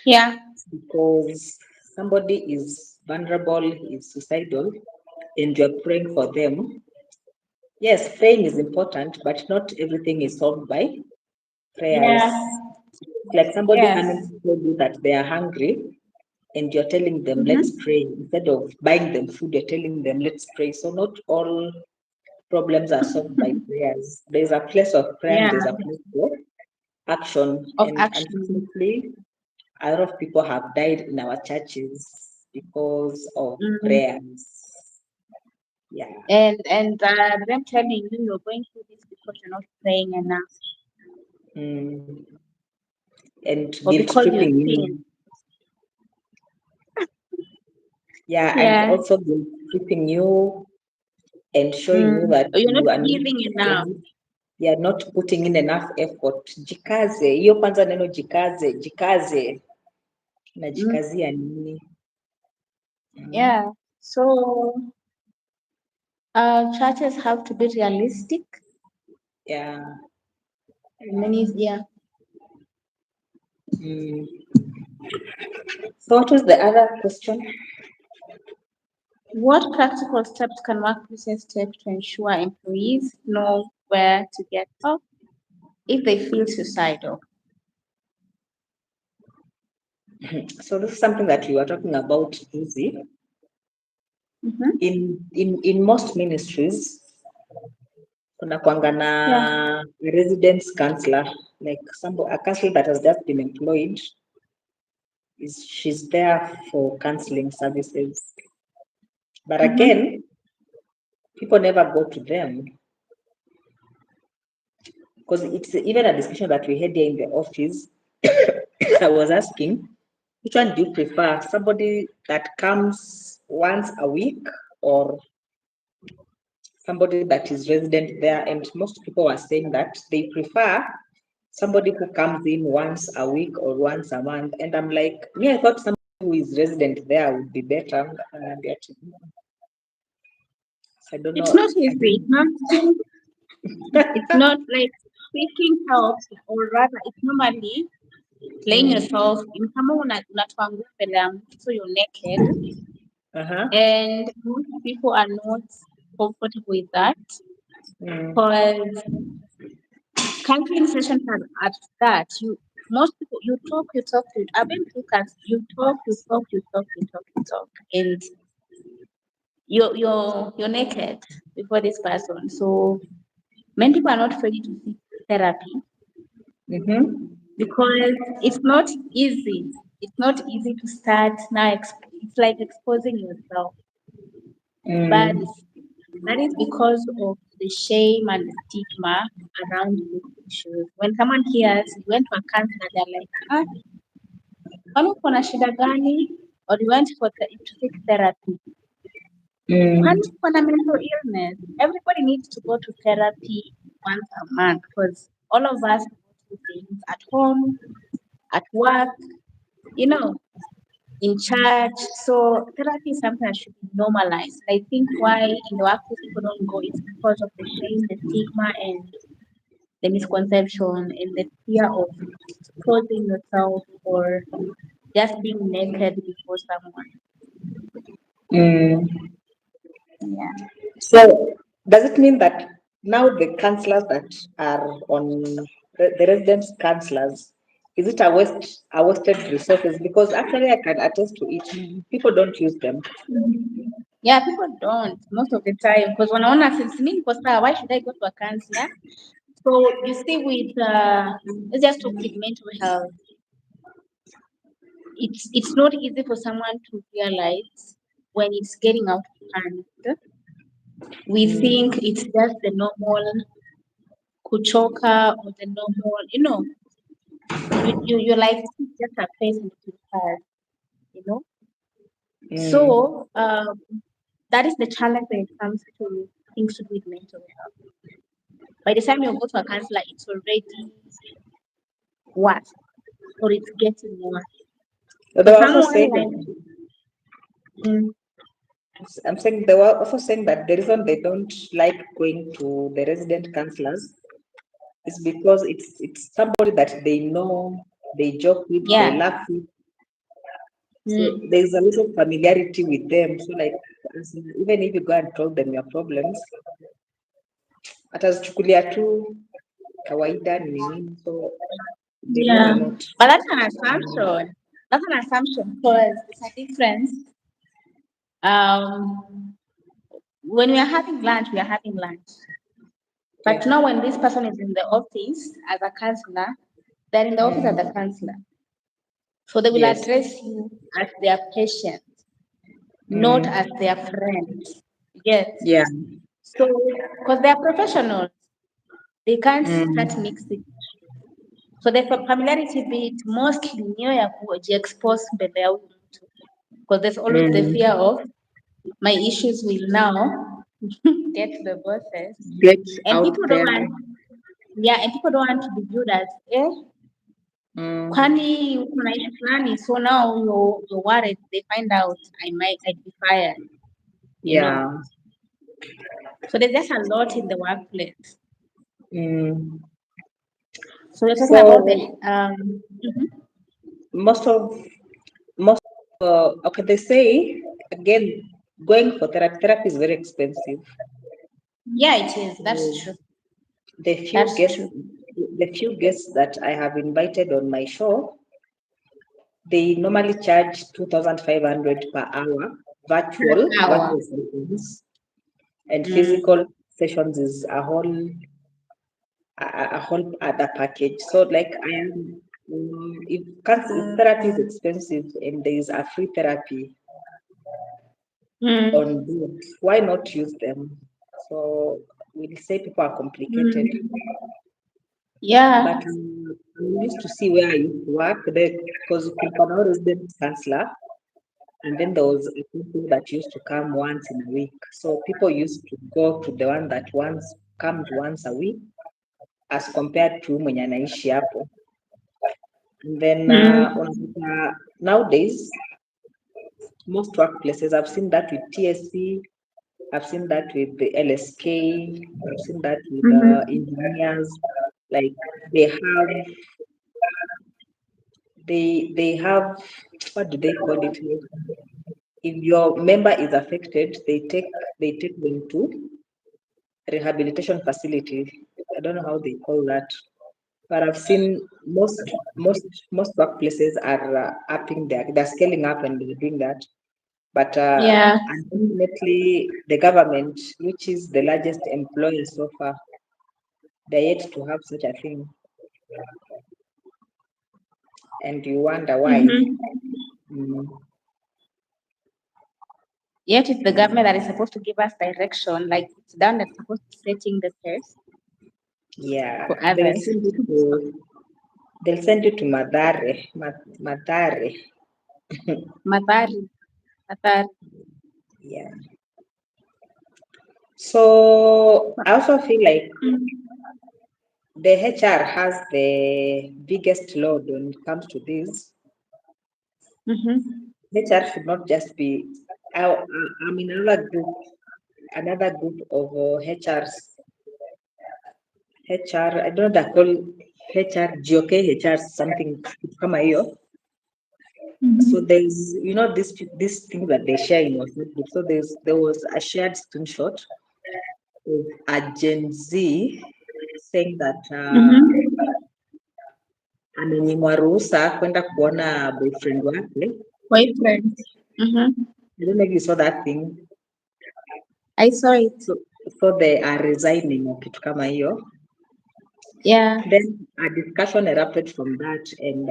Yeah. because somebody is vulnerable, is suicidal, and you're praying for them. Yes, praying is important, but not everything is solved by prayers. Yeah. Like somebody Yes. coming to tell you that they are hungry, and you're telling them, let's Mm-hmm. pray. Instead of buying them food, you're telling them, let's pray. So not all problems are solved by prayers. There's a place of prayer and Yeah. there's a place for action. Of And action. unfortunately, a lot of people have died in our churches because of Mm. prayers. Yeah. And them telling you you're going through this because you're not praying enough Mm. And or guilt because you tripping sin. you. Yeah, and Yeah. also guilt tripping you and showing you that Or you're not you are not, giving you're enough. not you're not putting in enough effort. Jikaze. Hiyo kwanza neno jikaze, jikaze. Mm. Najikazia nini? Mm. Yeah. So churches have to be realistic. Yeah. Many, yeah. Mm. So what was the other question? What practical steps can workplaces take to ensure employees know where to get help if they feel suicidal? So this is something that we were talking about, Lucy. Mm-hmm. In most ministries, kuna kwanga na Yeah. a residence counselor, like a counselor that has just been employed. She's there for counseling services. But Mm-hmm. again, people never go to them because it's even a discussion that we had here in the office. I was asking, which one do you prefer? Somebody that comes once a week or somebody that is resident there? And most people are saying that they prefer somebody who comes in once a week or once a month. And I'm like, me, I thought somebody who is resident there would be better. I don't It's know. not easy. It's not like seeking help, or rather, it's normally laying yourself in someone unatoa nguo mbele ya mtu, so you're naked, Uh-huh. and most people are not comfortable with that Mm. because counseling sessions are at that most people I've been through you talk, and you're naked before this person. So many people are not ready to seek therapy Mm-hmm. because it's not easy. it's not easy to start now. It's like exposing yourself, but Mm. that is because of the shame and the stigma around these issues. When someone hears you went to a counselor, they're like, ah, kwani uko na shida gani? Or you went to seek therapy. Kwani Mm. uko na mental illness? Everybody needs to go to therapy once a month because all of us go through things at home, at work, you know, in church. So therapy is something that should be normalized. I think why in the workplace people don't go is because of the shame, the stigma, and the misconception and the fear of exposing yourself or just being naked before someone. Mm. Yeah. So does it mean that now the counselors that are on the residence counselors, is it a wasted resources? Because actually I can attest to it. People don't use them. Yeah, people don't most of the time because wanaona since me niko sawa, why should I go to a counselor? So you see with let's just talk with mental health. It's not easy for someone to realize when it's getting out of hand. We think it's just the normal kuchoka or the normal, you like this is just a phase that you have, you know. Mm. So that is the challenge when it comes to things to do with mental health. By the time you go to a counselor, it's already worse or it's getting worse. They So were also someone saying like that mm, I'm saying they were also saying that the reason they don't like going to the resident counselors is because it's somebody that they know, they joke with, they yeah. laugh with. So Mm, there's a little familiarity with them. So like even if you go and tell them your problems, atazichukulia tu kawaida ni nini. So they yeah. rather not. But that's an assumption. That's an assumption because it's a difference. Um when we are having lunch, we are having lunch. But Yeah. now when this person is in the office as a counselor, they're in the office as a counselor. So they will Yes. address you as their patient, not Mm. as their friend. Yes. Yeah. So because they are professionals, they can't start Mm. mixing. So the familiarity bit mostly niyo ya kujiexpose mbele ya huyu mtu. Because there's always the Mm. fear of my issues will now get to the bosses. Get And out people don't there. want, yeah, and people don't want to be viewed as, Mm. kwani uko na issue fulani, so now you're worried they find out I'd be fired, you know. Yeah. So there's just a lot in the workplace. Mm. So we're talking about the So mhm. most of most okay, they say again, going for therapy is very expensive. Yeah, it is. That's Mm. true. The few That's guests true. the few guests that I have invited on my show, they normally charge 2,500 per hour, Power. virtual sessions, and Mm. physical sessions is a whole other package. So like I am, if therapy is expensive and there is a free therapy Mm. on board, why not use them? So we'll say people are complicated, Mm. Yeah. but we used to see where I used to work there because Kumpana resident counselor, and then there was a people that used to come once in a week. So people used to go to the one that comes once a week as compared to mwenye anaishi hapo. And then Mm. nowadays, most workplaces, I've seen that with TSC, I've seen that with the LSK, I've seen that with Mm-hmm. engineers. Like they have, they have, what do they call it? If your member is affected, they take them to rehabilitation facility. I don't know how they call that, but I've seen most workplaces are upping they're scaling up and they're doing that. But Yeah. unfortunately, the government, which is the largest employer so far, they're yet to have such a thing. and you wonder why. Mm, Yet it's the government that is supposed to give us direction, like it's them that's supposed to setting the pace yeah, for others. they'll send you to Madare, Madare. Madhari, Madhari. Yeah. So I also feel like the HR has the biggest load when it comes to this. HR should not just be. I'm in another group of HRs. HR, I don't know they call HR, GOK HR, something kama hiyo. So there's, this thing that they share in WhatsApp group. So there was a shared screenshot of a Gen Z saying that amenyimwa ruhusa kwenda kuona boyfriend wake. Boyfriend. I don't know if you saw that thing. I saw it. So they are resigning or kitu kama hiyo. Yeah. Then a discussion erupted from that, and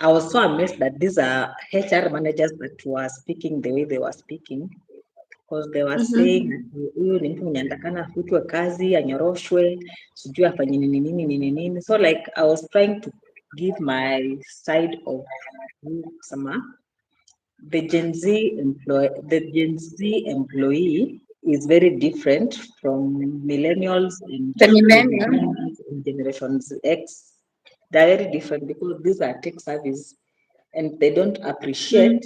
I was so amazed that these are HR managers that were speaking the way they were speaking, because they were saying huyu ni mtu mwenye anatakana afutwe kazi, anyoroshwe, sijui afanye nini. So like I was trying to give my side of the Gen Z employee is very different from millennials and The millennial. generations X. They're very different because these are tech service and they don't appreciate,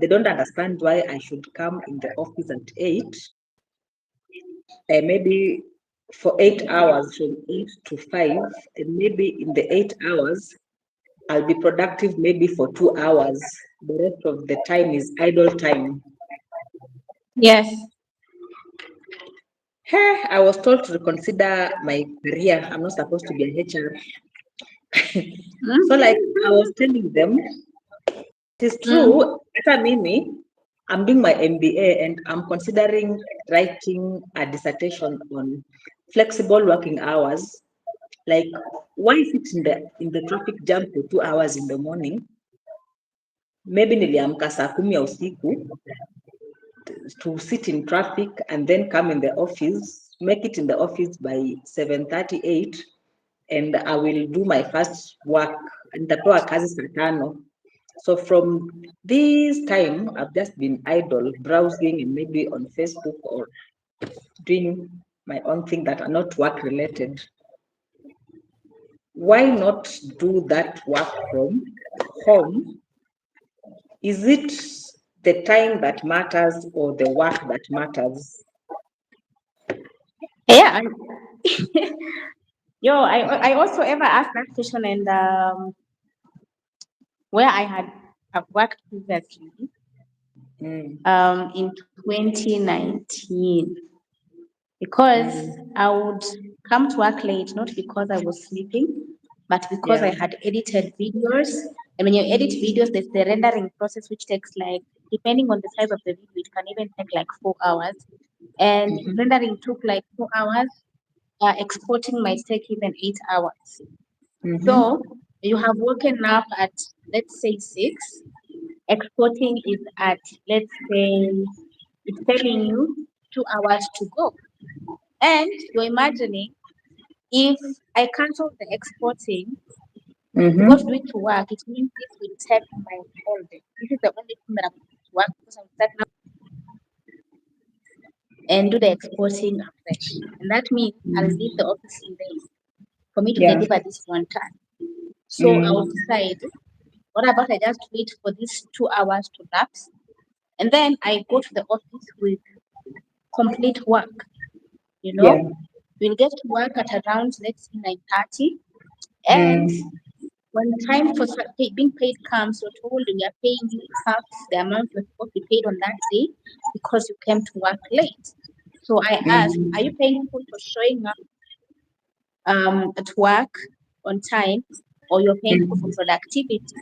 they don't understand why I should come in the office at 8, and maybe for 8 hours from 8 to 5, and maybe in the 8 hours I'll be productive maybe for 2 hours. The rest of the time is idle time. Yes. Hey, I was told to reconsider my career. I'm not supposed to be a HR. So like I was telling them, it is true. Hata mimi, I'm doing my MBA and I'm considering writing a dissertation on flexible working hours. Like, why sit in the traffic jam for 2 hours in the morning? Maybe niliamka saa 10 ya usiku to sit in traffic and then come in the office, make it in the office by 7:38, and I will do my first work. Nitapewa kazi saa 5. So from this time, I've just been idle, browsing and maybe on Facebook or doing my own thing that are not work related. Why not do that work from home? Is it the time that matters or the work that matters? Yeah. I also ever asked that question, and where have worked previously in 2019, because I would come to work late, not because I was sleeping, but because I had edited videos. And when you edit videos, there's the rendering process, which takes like, depending on the size of the video, it can even take like 4 hours. And rendering took like 4 hours. Exporting might take even 8 hours. So you have woken up at, let's say, 6. Exporting is at, let's say, it's telling you 2 hours to go. And you're imagining, if I cancel the exporting to go to do it to work, it means this will take my whole day. This is the only thing that I'm going to work, because I'm start now and do the exporting afresh. And that means I'll leave the office in days for me to deliver this one task. So I'll decide, what about I just wait for these 2 hours to lapse, and then I go to the office with complete work. We'll get to work at around, let's say, 9:30, and when time for being paid comes, you're told we are paying you half the amount you're supposed to be paid on that day because you came to work late. So I ask, are you paying people for showing up at work on time, or you're paying people for productivity?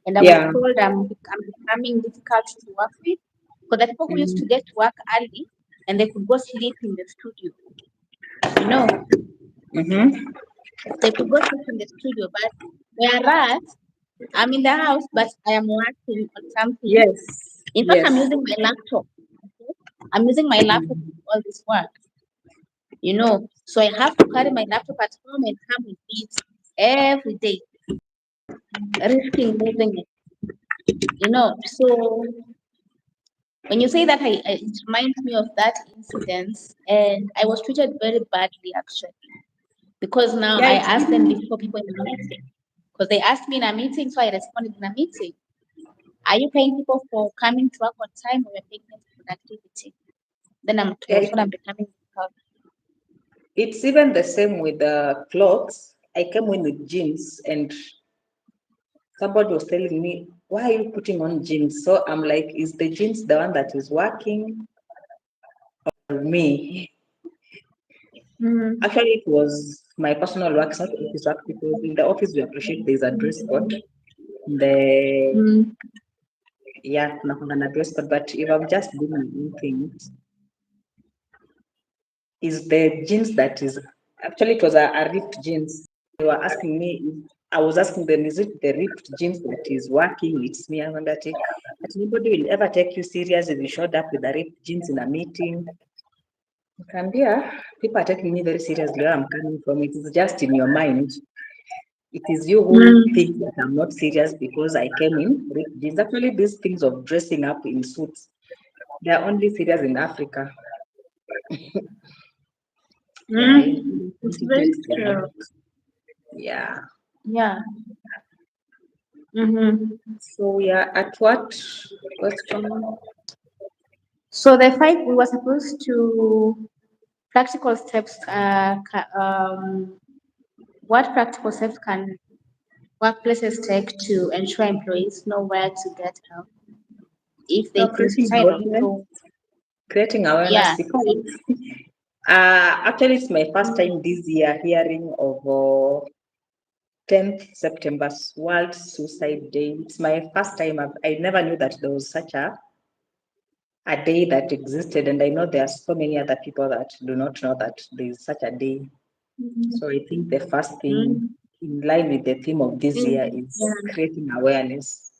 And I was told I'm becoming difficult to work with, because the people who used to get to work early and they could go sleep in the studio. They could go sleep in the studio, but Whereas I'm in the house, but I am working on something. Yes. In fact, I'm Yes. using my laptop. Okay? I'm using my laptop to Mm. do all this work, So I have to carry my laptop at home and come with it every day, risking losing it. So when you say that, it reminds me of that incident, and I was treated very badly actually, because now Yeah, I it's asked them even before people in a meeting, because they asked me in a meeting, so I responded in a meeting. Are you paying people for coming to work on time, or you're paying them for productivity? Then I'm yeah, told when I'm becoming difficult. it's even the same with the clothes. I came in with jeans and somebody was telling me, why are you putting on jeans? So I'm like, is the jeans the one that is working or me? Mm, Actually, it was my personal work, it's not office work, because in the office we appreciate there's a dress code. The mm, yeah, kuna dress code. But if I'm just doing anything, is the jeans that is actually it was a ripped jeans. They were asking me, I was asking them, is it the ripped jeans that is working? It's me. I'm that nobody will ever take you serious if you showed up with a ripped jeans in a meeting. You can be, people are taking me very seriously where I'm coming from. It is just in your mind. It is you who mm, think that I'm not serious because I came in ripped jeans. Actually, these things of dressing up in suits, they are only serious in Africa. Yeah, mm. in It's very 2020 they are true. not. Yeah. Yeah. Mm-hmm. So we are at what question? So the five we were supposed to practical steps. What practical steps can workplaces take to ensure employees know where to get help if they So feel creating suicidal? awareness, So creating awareness yeah. because actually it's my first time this year hearing of 10th September World Suicide Day. It's my first time. I never knew that there was such a day that existed, and I know there are so many other people that do not know that there is such a day. So I think the first thing Mm, in line with the theme of this year yeah. is creating awareness.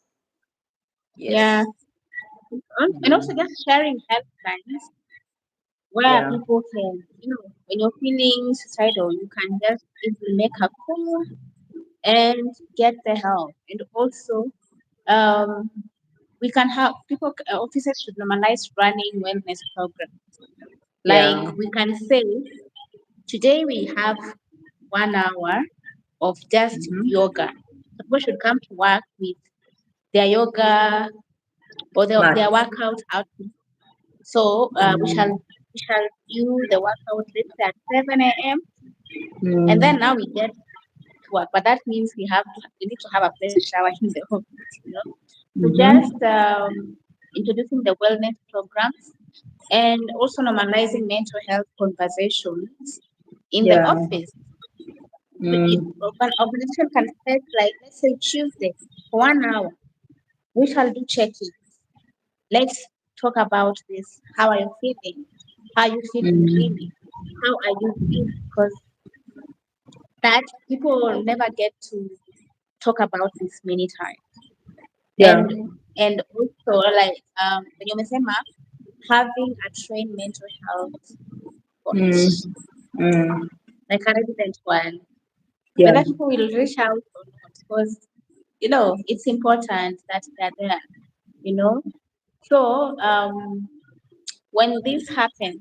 Yeah. Yes. And also Mm, just sharing helplines where yeah. people can, when you're feeling suicidal, you can just easily make a call and get the help. And also, um, we can have people, officers should normalize running wellness programs. Like Yeah. we can say, today we have 1 hour of just Mm-hmm. yoga. So people should come to work with their yoga or their Math. workout outfit. So Mm, we shall do the workout, let's say at 7 a.m. And then mm, now we get to work. But that means we need to have a place to shower in the office. So just mm-hmm. introducing the wellness programs and also normalizing mental health conversations in the Yeah. office. So if Mm, an organization can set, like, let's say Tuesday for 1 hour, we shall do check-in. Let's talk about this. How are you feeling? How are you feeling really? mm, How are you feeling? Because that people will never get to talk about this many times. yeah. And also like when you mention having a trained mental health Mm, coach, mm, like a resident one, yeah. whether people will reach out or not, because it's important that they're there. You know, so when this happens,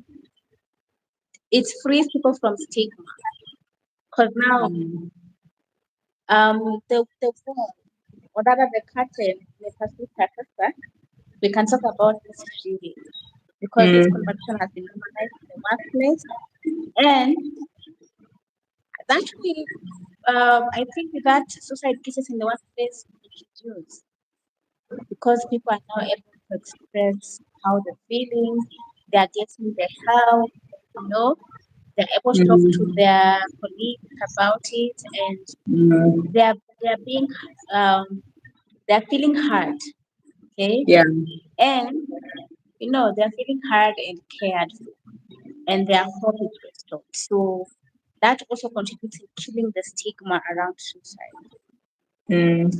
it frees people from stigma. Because now Mm, the wall, or rather the curtain, may perceive that we can talk about this freely because this mm, conversation has been normalized in the workplace, and that will, I think, that suicide cases in the workplace will reduce because people are now able to express how they're feeling, they are getting the help, you know, they're able to talk to mm, their colleagues about it, and mm, they're being, um, they're feeling hard, okay, yeah. and they're feeling hard and cared for, and their hope is restored. So that also contributes in killing the stigma around suicide. Mm,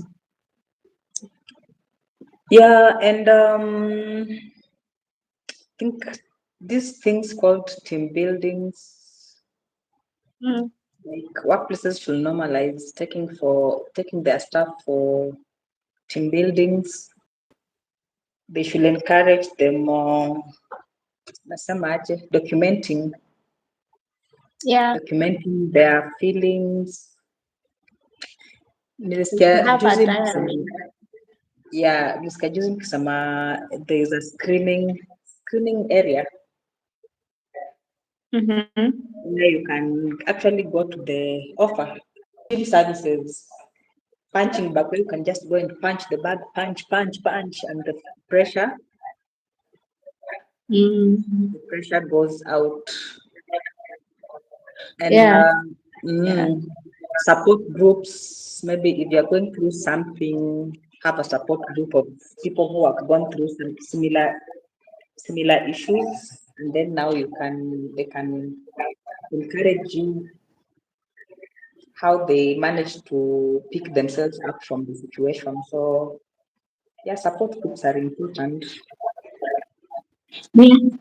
yeah, and I think these things called team buildings, Mm. like workplaces should normalize taking their staff for team buildings. They should encourage them nasema aje, Yeah, documenting their feelings. we should Nilisikia have a juzi diary. nikisema there is a screening area Mm-hmm. where you can actually go to the offer gym services punching bag where you can just go and punch the bag, punch, and pressure Mm. the pressure goes out. And Yeah, yeah. support groups, maybe if you're going through something, have a support group of people who have gone through some similar issues, and then now they can encourage you how they manage to pick themselves up from the situation. So yeah, support groups are important. We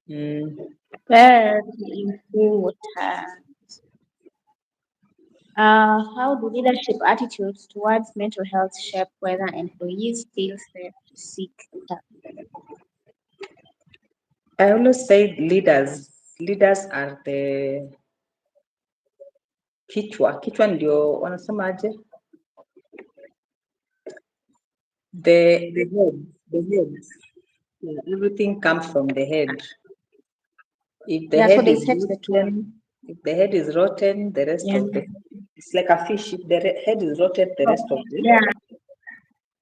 Mm, very important. How do leadership attitudes towards mental health shape whether employees feel safe to seek help? I always say leaders are the kichwa ndio wanasemaje, the head. Yeah, everything comes from the head. If the Yeah, so head they is set the tone. rotten, if the head is rotten, the rest Yeah. of the it's like a fish. If the head is rotten, Oh, yeah,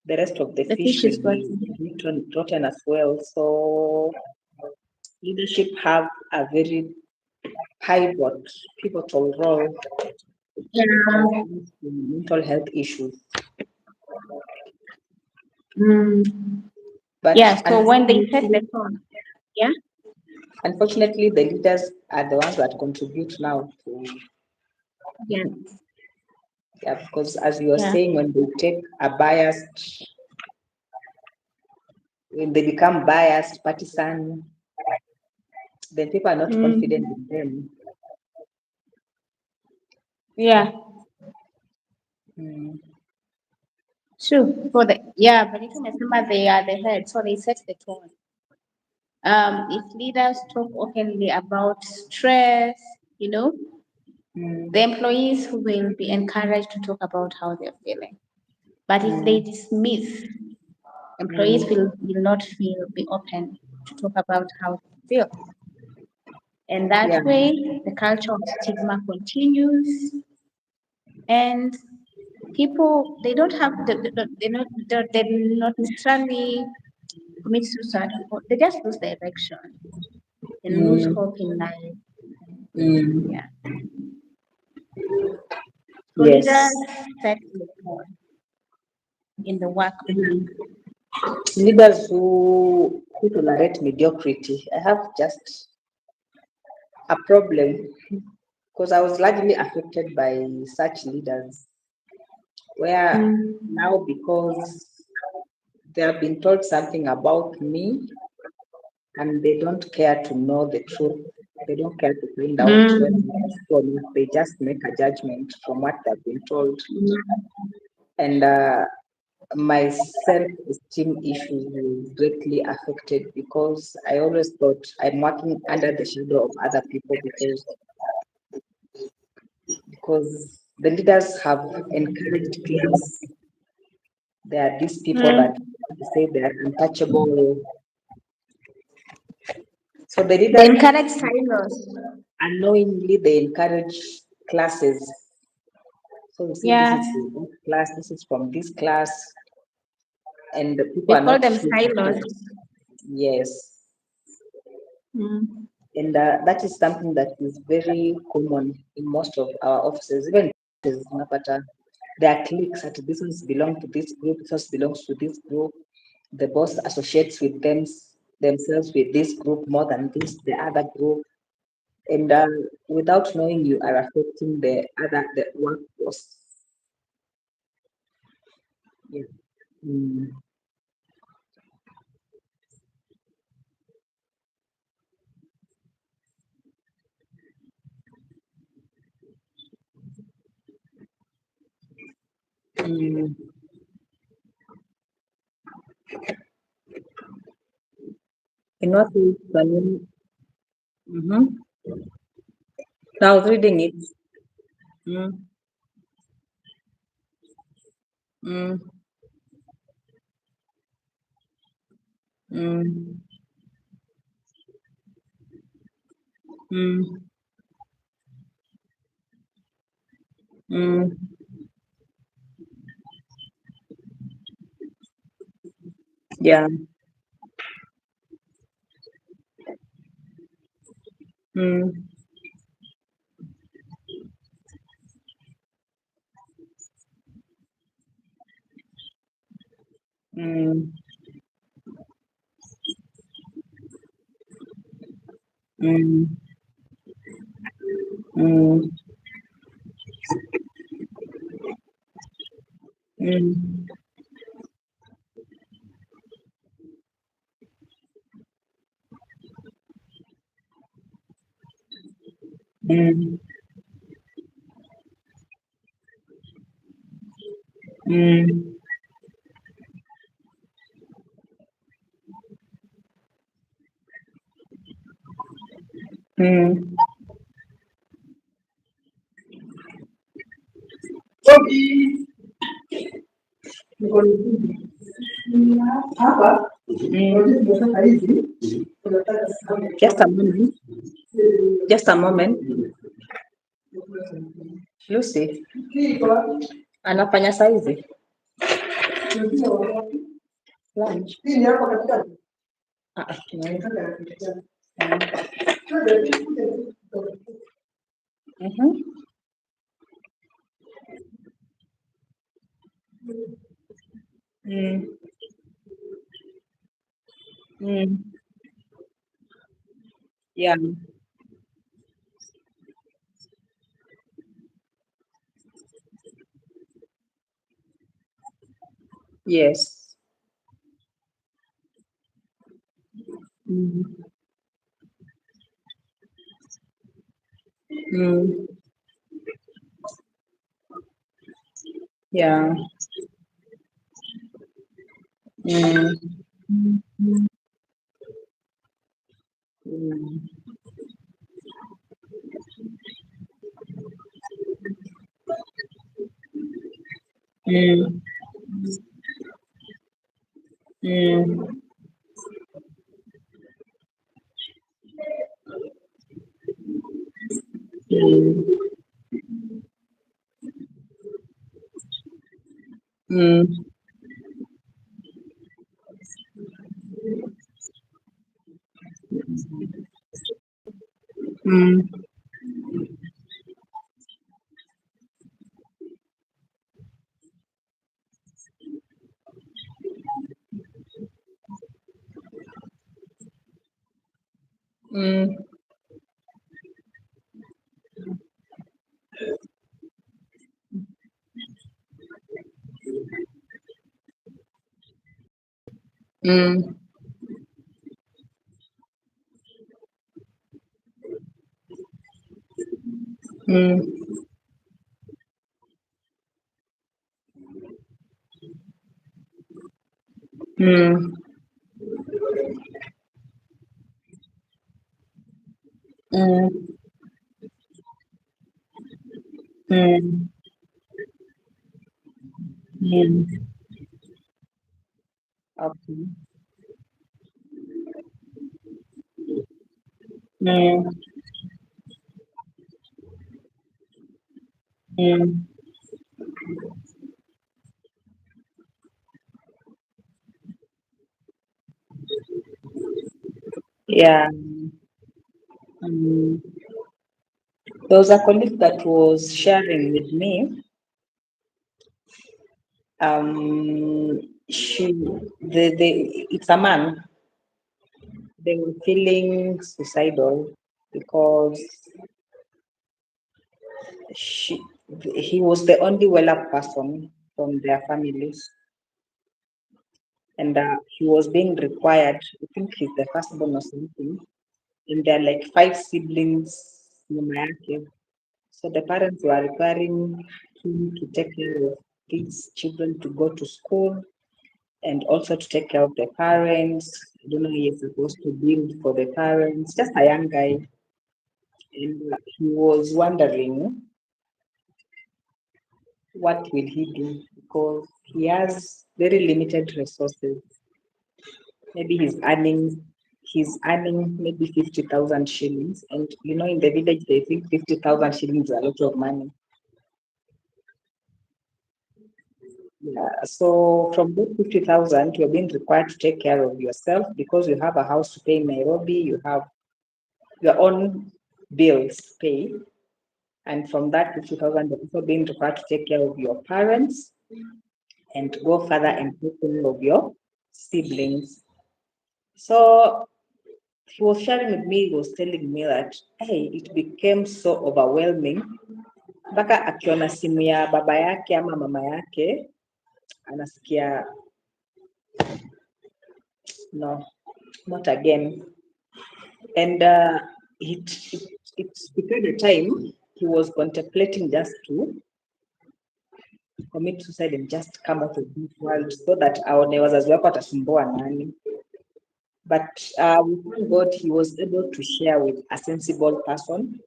the rest of the the fish fish will is be rotten. rotten as well. So leadership have a very pivot, pivotal role when it Yeah. comes to mental health issues. Mm. But Yeah, so when they set the tone, yeah, unfortunately, the leaders are the ones that contribute now to, yeah, yeah, because as you were yeah. saying, when they become biased, partisan, then people are not confident Mm. in them. Yeah, Mm, true. For the yeah, but if remember they are the head, so they set the tone. If leaders talk openly about stress, you know, the mm, employees will be encouraged to talk about how they're feeling. But if they mm, dismiss, employees mm. will not feel be open to talk about how they feel. And that Yeah, way, the culture of stigma continues, and people they don't have they not necessarily commit suicide. They just lose direction and lose mm, hope in life. mm. Yeah. So leaders Yes. set the tone in the workplace. Mhm. Leaders who tolerate mediocrity. I have just a problem because I was largely affected by such leaders, where Mm. now because they have been told something about me and they don't care to know the truth. They don't care to find out whether Mm. it's true or not. They just make a judgment from what they've been told. And my self-esteem issues were greatly affected because I always thought I'm working under the shadow of other people because the leaders have encouraged claims. There are these people that Mm. say they are untouchable. So the They leaders encourage silos. unknowingly they encourage classes. So you see, this Yeah, is from this class, this is from this class, and the people they are call not them supported. silos. Yes, Mm. and that is something that is very common in most of our offices, even Napata. There are cliques that this ones belong to this group, this one belongs to this group. The boss associates with themselves with this group more than the other group, and without knowing, you are affecting the workforce. Yeah. Mm. Mm. In what way can you? Mm-hmm. I was reading it. Mm. Mm. Mm. Mm. Mm. Yeah. Mm. Mm. Mm. Mm. Mm. Mm. Mm. Mm. Just a moment. Just a moment. Lucy, anafanya saizi lunch. Tunaweza. Mhm. Mm. Mm. Yeah. Yes. Mm. Mm. Yeah. Mm. Mm. Mm. Mm. Mm. Mm. Mm. Mm. Mm. Mm. Mm. Mm. Mm. Mm. Okay. Mm. Mm. Yeah. Mm. There was a colleague that was sharing with me. It's a man. They were feeling suicidal because she, he was the only well-up person from their families. and he was being required. I think he's the firstborn or something, and there are like 5 siblings nyuma yake. So the parents were requiring him to take care of these children to go to school and also to take care of the parents. I don't know, he's supposed to build for the parents, just a young guy. And he was wondering what will he do because he has very limited resources. Maybe he's earning maybe 50,000 shillings. And in the village they think 50,000 shillings is a lot of money. Yeah, so from those 50,000, you're being required to take care of yourself because you have a house to pay in Nairobi, you have your own bills to pay. And from that 50,000, you're also being required to take care of your parents and go further and take care of your siblings. So he was sharing with me, he was telling me that, hey, it became so overwhelming. Mpaka akiona simu ya baba yake ama mama yake, anasikia, no, not again. And it became a time he was contemplating just to commit suicide and just come out of this world so that aone wazazi wako atasumbua nani. But with God, he was able to share with a sensible person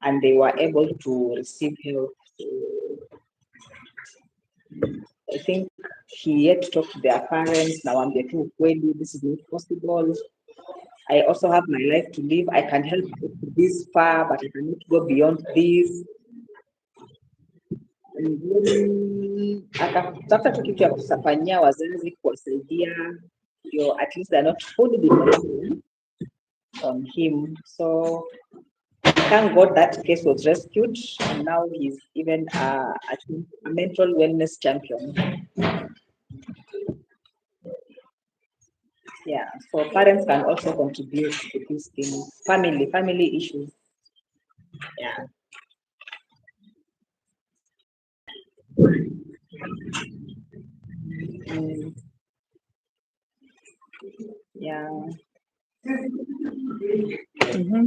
and they were able to receive help. So I think he had to talk to their parents. Now I'm getting ukweli, this is not possible. I also have my life to live. I can help this far, but I cannot go beyond this. And then akatafuta tu kitu ya kusafanyia wazazi kuwasaidia, at least they're not fully dependent on him. So thank God that case was rescued, and now he's even a mental wellness champion. Yeah, so parents can also contribute to these things. Family issues. Yeah. Yeah. Mm-hmm.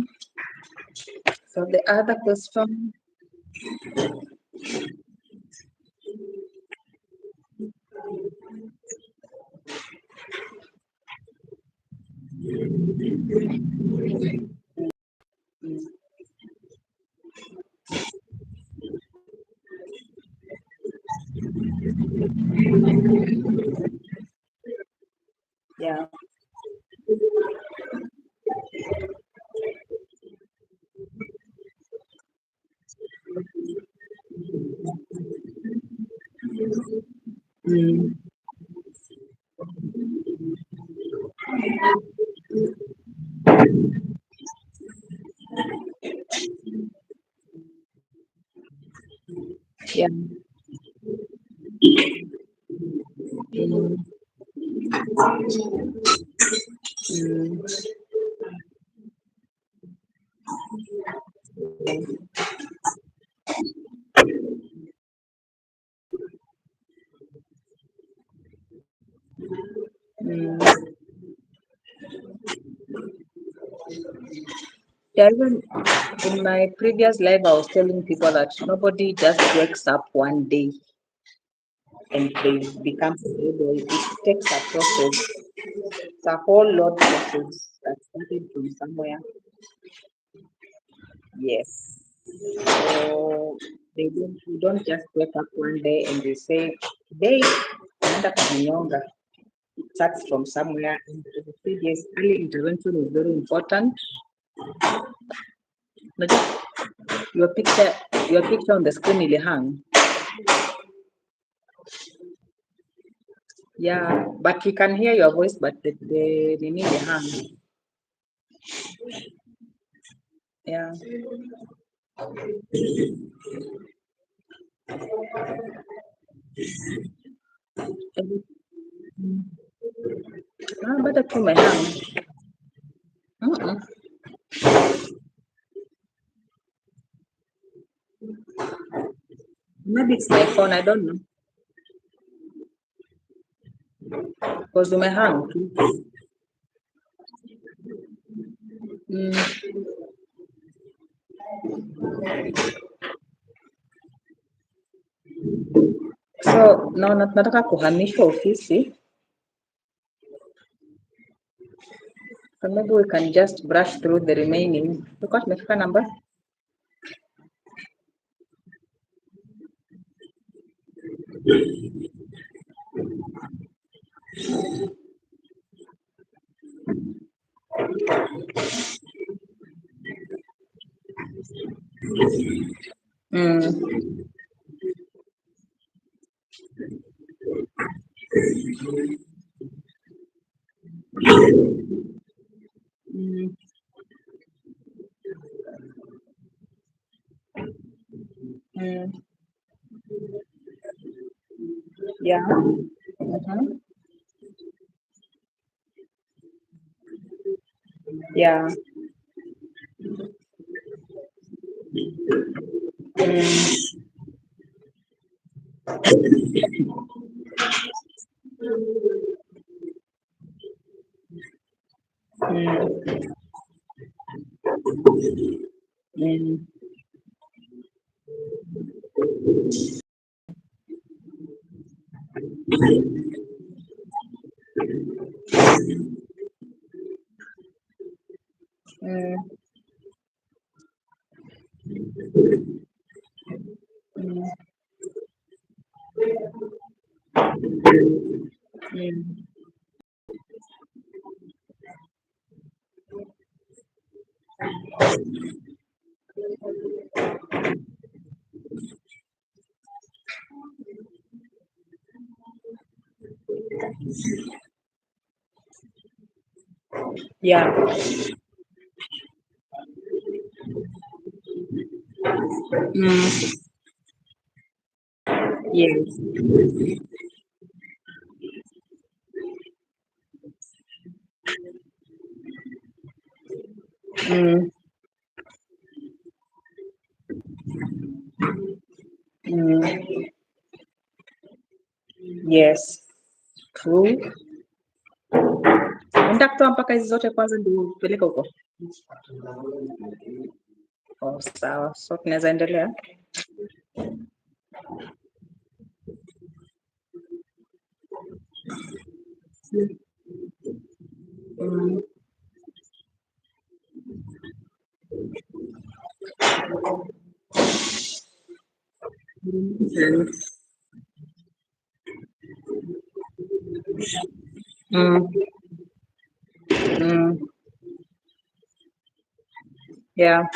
So the other question. Yeah. Mm. Yeah. Mm. Mm. Yeah, even in my previous life, I was telling people that nobody just wakes up one day and they become stable. It takes a process. It's a whole lot process that started from somewhere. Yes. So you don't just wake up one day and you say, today, naenda kujinyonga. It starts from somewhere. And the previous early intervention is very important. But your picture on the screen will hang. Yeah, but we can hear your voice, but the nini will hang. Yeah. Bado tu umehang. Maybe it's my phone, I don't know. Because umehang tu. So nataka kuhamishwa ofisi. So maybe we can just brush through the remaining. Tulikuwa tumefika number? Yeah. Yeah. Yeah. Yes. Yes. True. Nataka kutoa mpaka hizi zote kwanza ndio upeleke huko. Oh, sawa. So tunaweza endelea. Yeah.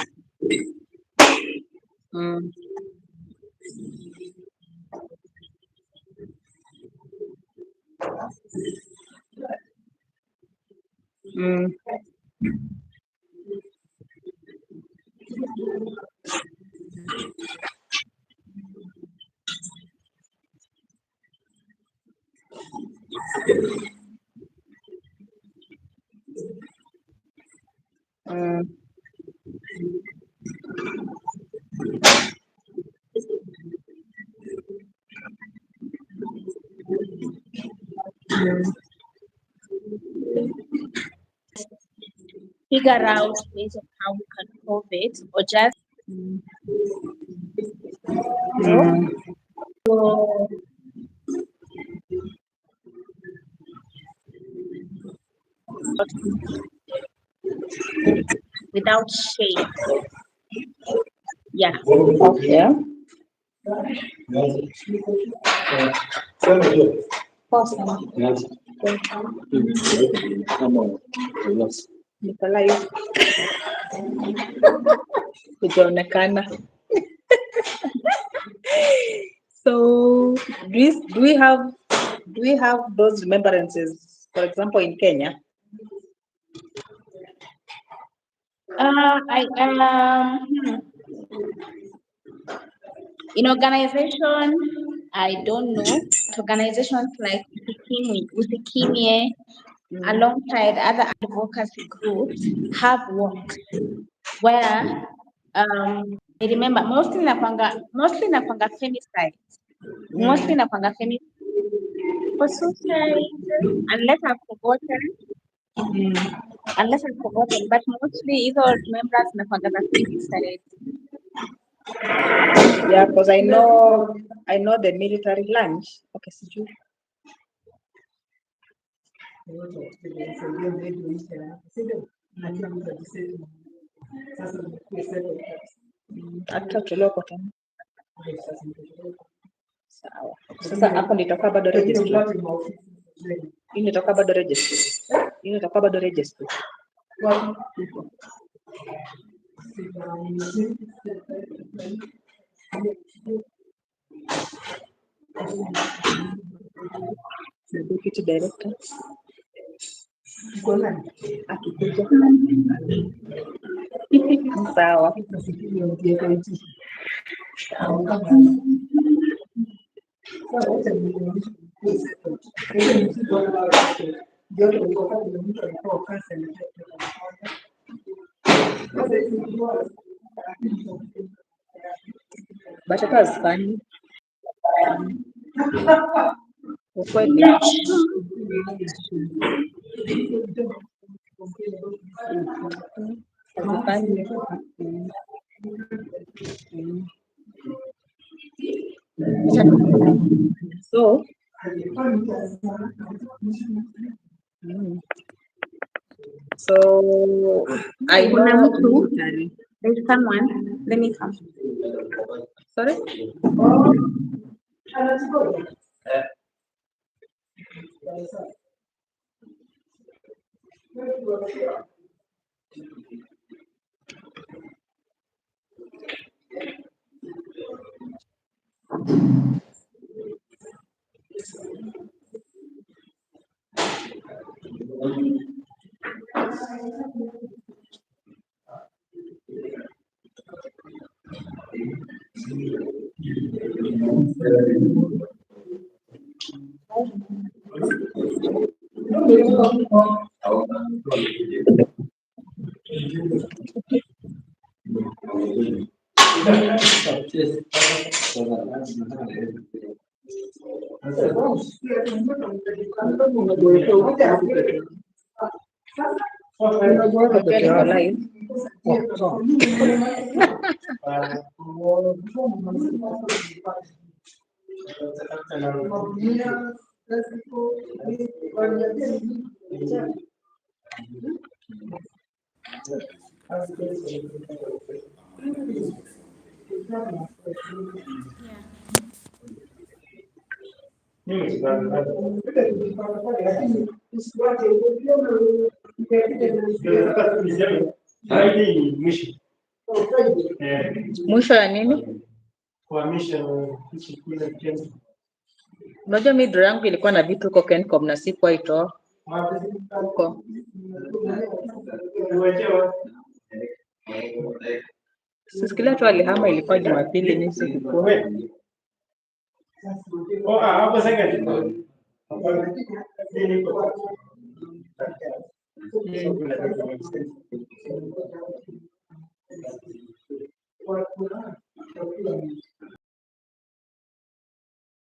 Figure out ways of how we can solve it, or just without shame. Yeah. Okay. Niko live. Kujaonekana. So do we have those remembrances, for example, in Kenya? In organization, I don't know. Organizations like Usikimie, alongside other advocacy groups, have works where I remember mostly nakwanga femicide. Mostly nakwanga femicide. for suicide, unless I've forgotten, but mostly either members nakwanga suicide. Yeah, because I know the military lunch. Okay, sijui. Hata tuloko tena. Sawa. Sasa hapo nitakuwa bado registry. Hii nitakuwa bado registry. Deputy director. Akikuja. Sawa. But it was funny. Ukweli. So I know military. There's someone. Let me come. Sorry? Mwisho ya nini? Unajua mimi draw yangu ilikuwa na vitu huko Kencom na sikuwa itoa huko. Sisikila tu alihama ilikuwa Jumapili ni siku. Hapo sasa